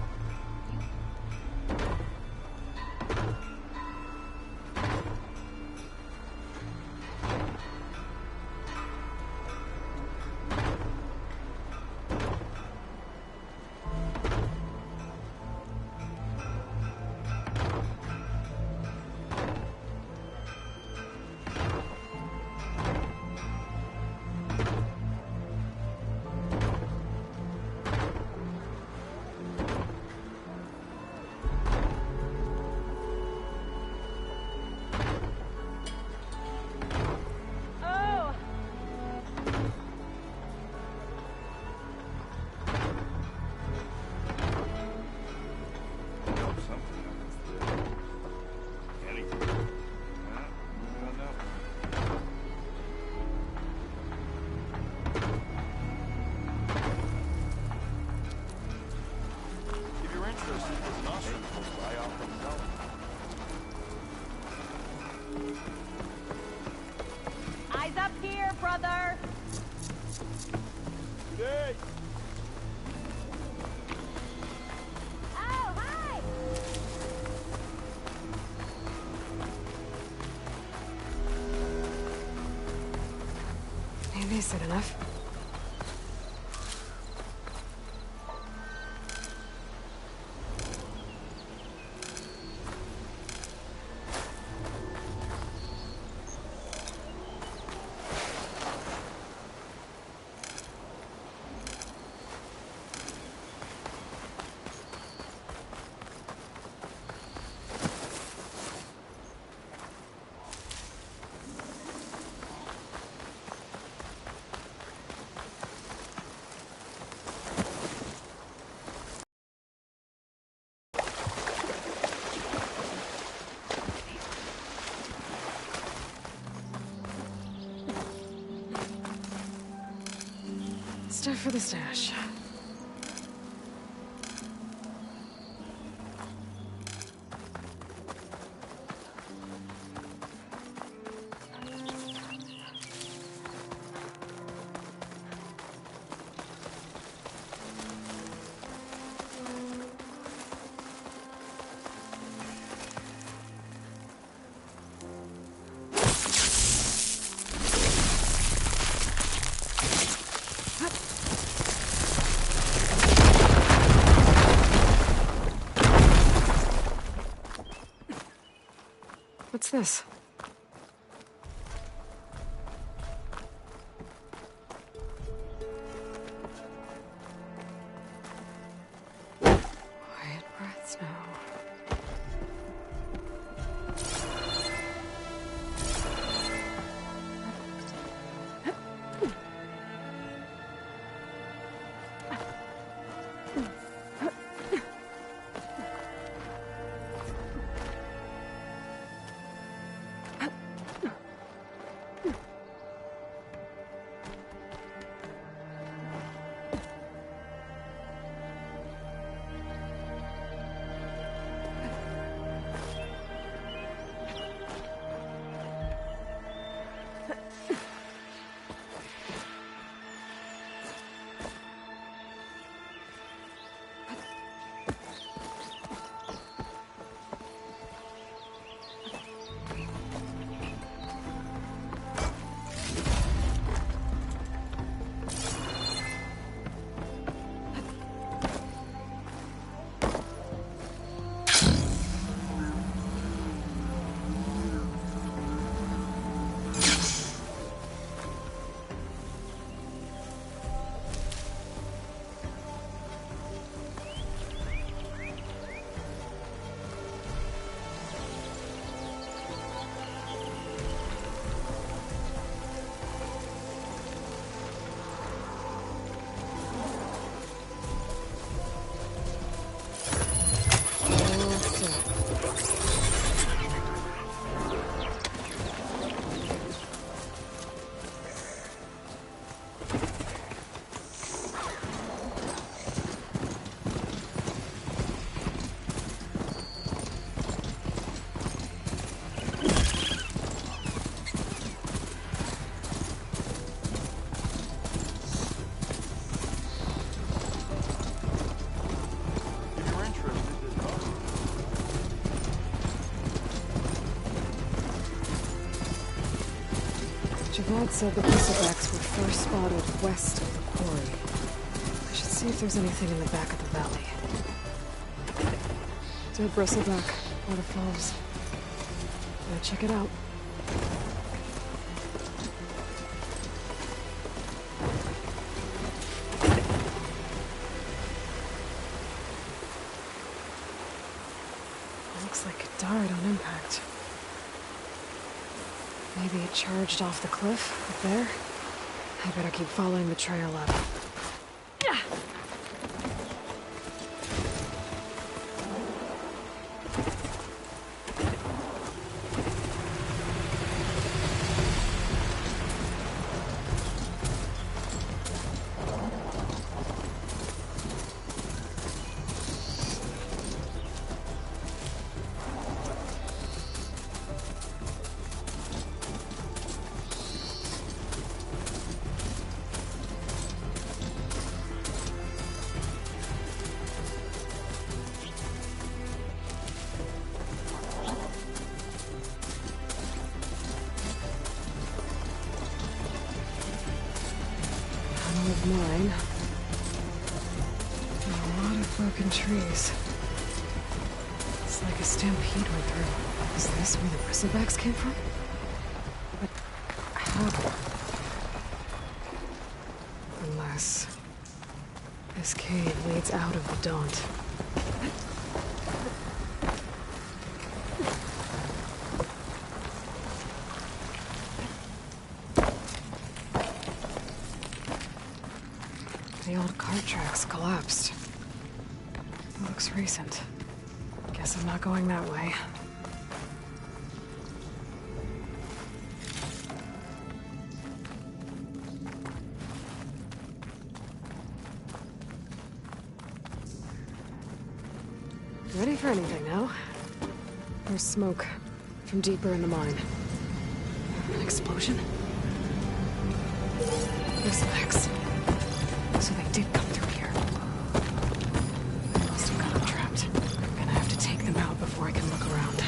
Decent enough. Stuff for the stash. What's this? Quiet breaths now. Javad said the Bristlebracks were first spotted west of the quarry. I should see if there's anything in the back of the valley. Dead Bristleback, waterfalls. Now check it out. Looks like it died on impact. Maybe it charged off the cliff up there. I better keep following the trail up. mine. And a lot of broken trees. It's like a stampede went through. Is this where the bristlebacks came from? But how? Unless this cave leads out of the Daunt. The old cart tracks collapsed. It looks recent. Guess I'm not going that way. Ready for anything now? There's smoke from deeper in the mine. An explosion? Bristlebacks. So they did come through here. They must have got them trapped. I'm gonna have to take them out before I can look around.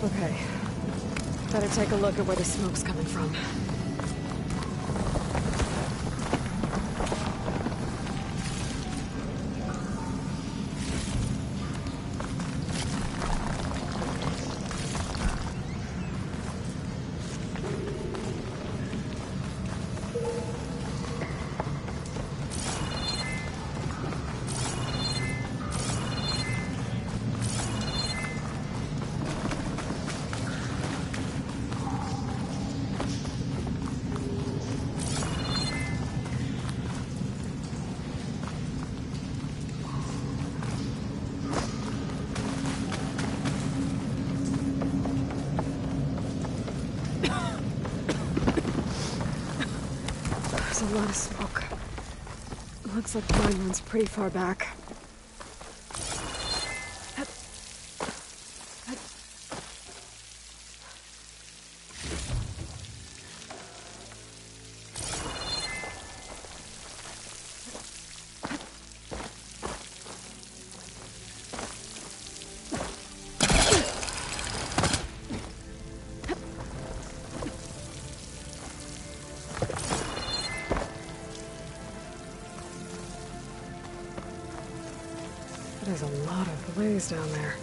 Okay. Better take a look at where the smoke's coming from. There's a lot of smoke. Looks like the mine runs pretty far back. There's a lot of blaze down there.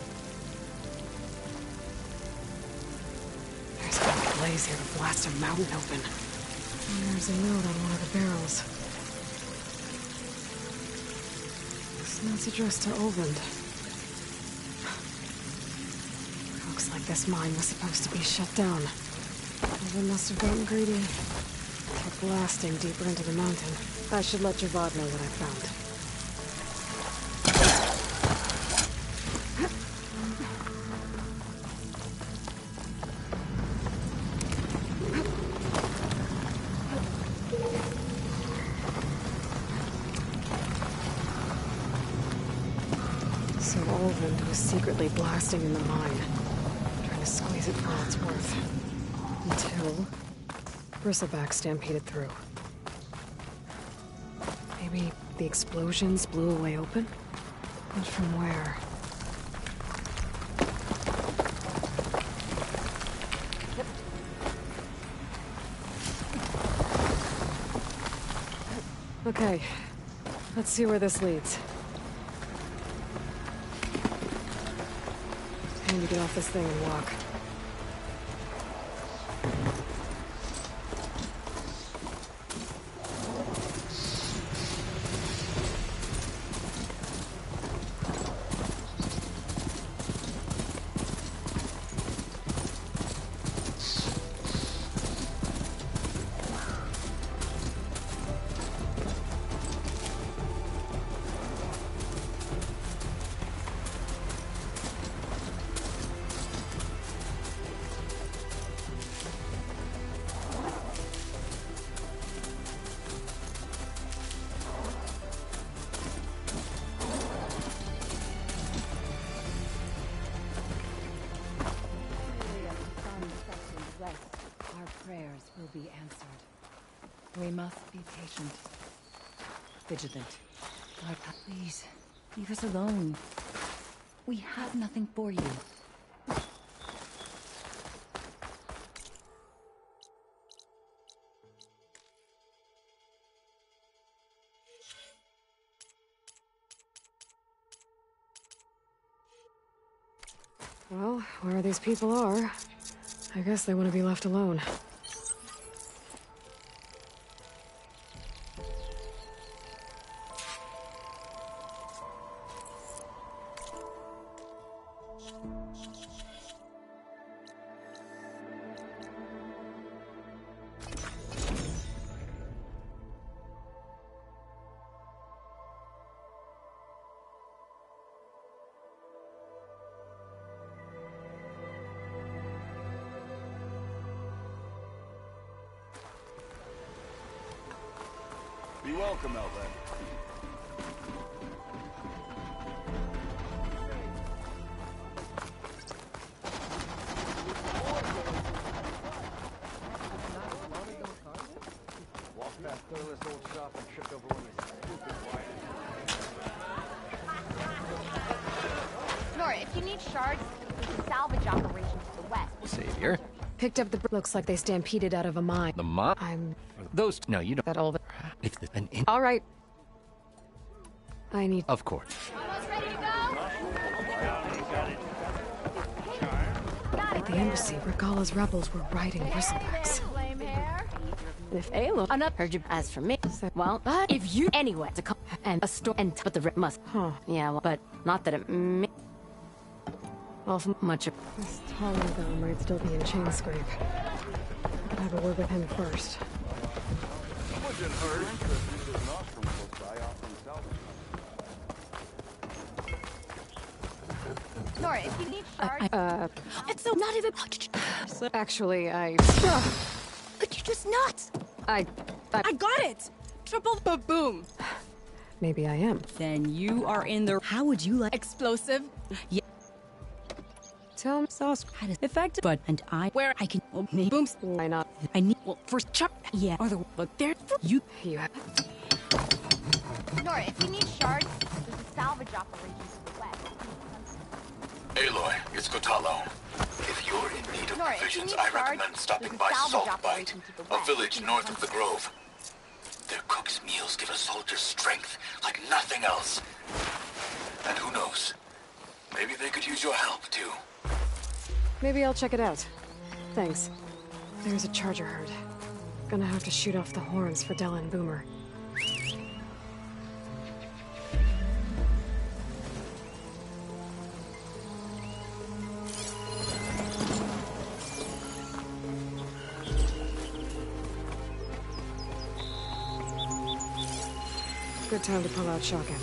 There's gotta be blaze here to blast a mountain open. And there's a note on one of the barrels. This note's addressed to Ulvund. Looks like this mine was supposed to be shut down. Ulvund must have gotten greedy. Kept blasting deeper into the mountain. I should let Javad know what I found. So Ulvund was secretly blasting in the mine, trying to squeeze it for all it's worth. Until Bristleback stampeded through. Maybe the explosions blew a way open? But from where? Okay, let's see where this leads. I need to get off this thing and walk. be answered. We must be patient. Vigilant. Lord, please, leave us alone. We have nothing for you. Well, where these people are, I guess they want to be left alone. Be welcome, Elven. Walked past Thurless old shop and tripped over one of his stupid wires. Nora, if you need shards, there's a salvage operation to the west. Savior. Picked up the... Looks like they stampeded out of a mine. The mine? I'm... Those... No, you don't. That all the... If the... An in... All right. I need... Of course. Almost ready to go? At the embassy, Regalla's rebels were riding bristlebacks. Flame hair. If Aloy... I'm not heard you as for me. Well, but if you... Anyway, to come and a store and... But the rip must... Huh. Yeah, well, but not that it... Well, much of... This taller guy might still be in chain scrape. I could have a word with him first. Wouldn't hurt. There's an Ostrom close by off from Salvage. Nora, if you need shards... It's so not even... Actually, I... Could you just not? I got it! Triple boom. Maybe I am. Then you are in the... How would you like... Explosive? Yeah. Tell me, sauce had an effect, but and I where I can booms. Why not? I need first chop. Yeah, or the but there you have. Nora, if you need shards, there's a salvage operation to the west. Aloy, it's Kotallo. If you're in need of Nora, if you provisions, need I shards, recommend stopping there's a by salvage Saltbite, operation to the a west. village north of the Grove. Their cook's meals give a soldier strength like nothing else. And who knows? Maybe they could use your help, too. Maybe I'll check it out. Thanks. There's a charger herd. Gonna have to shoot off the horns for Della and Boomer. Good time to pull out shock ammo.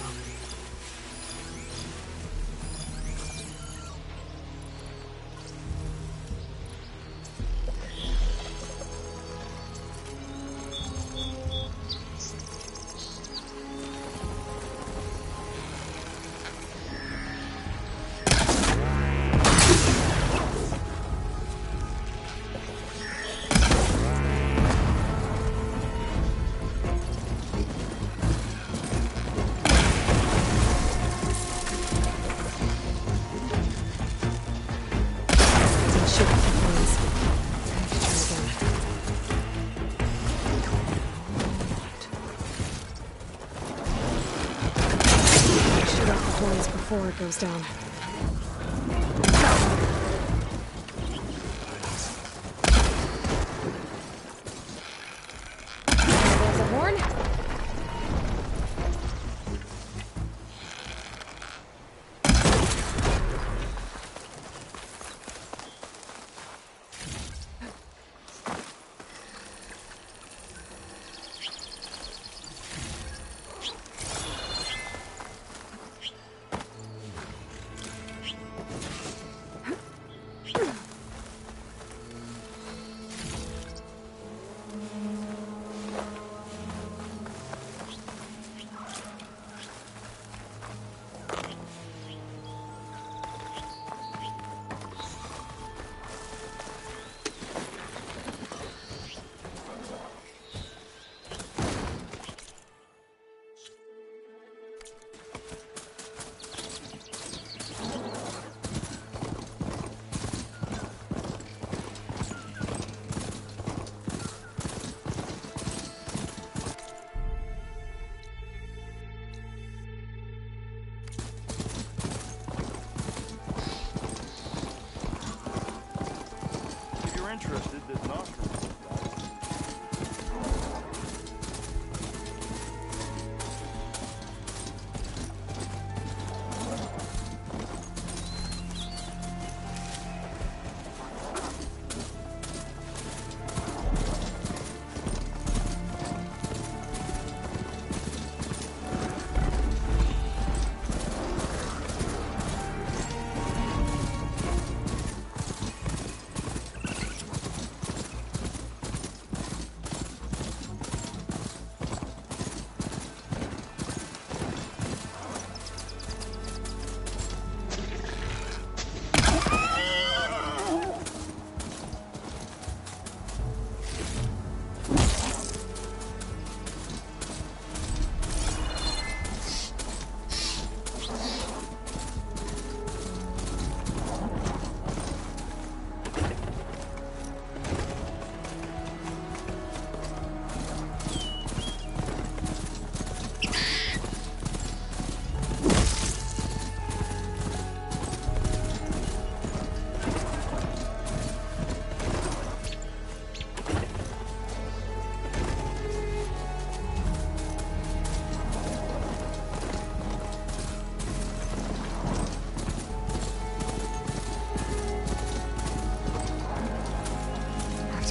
Before it goes down. There's a horn. interested, there's Nostrum.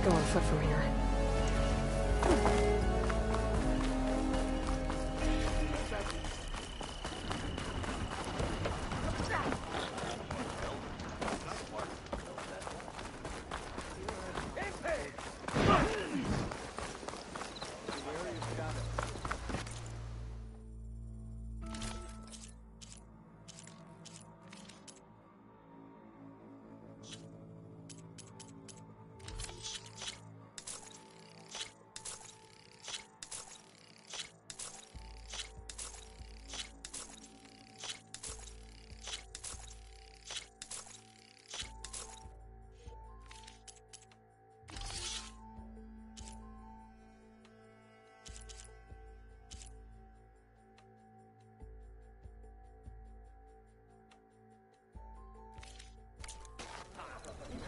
Go on foot from here.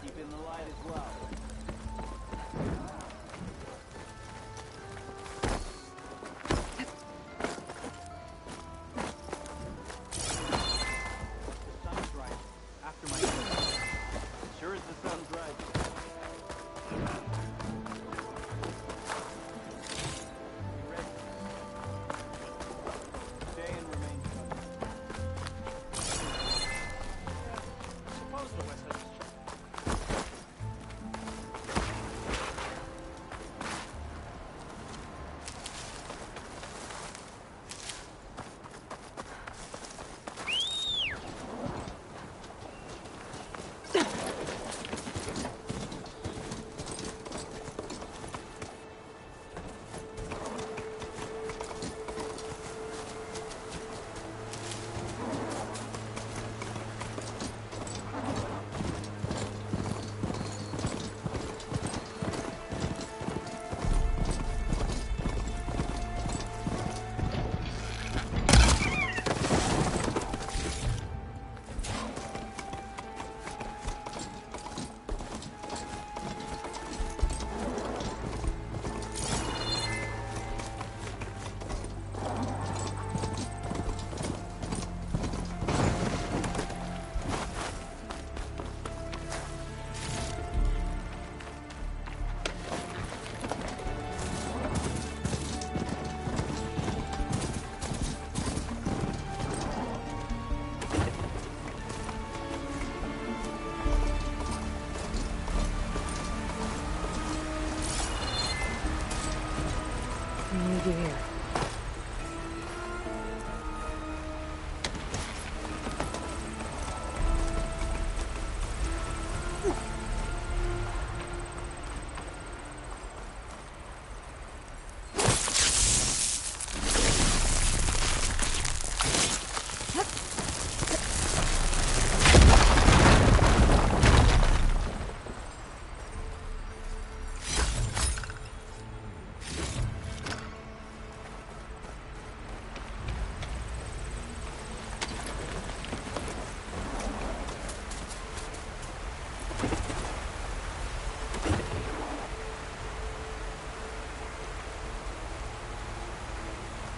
Keeping the light as well. The sun's right. After my sure as the sun's right. You ready? Stay and remain. Suppose the West has What do you do here?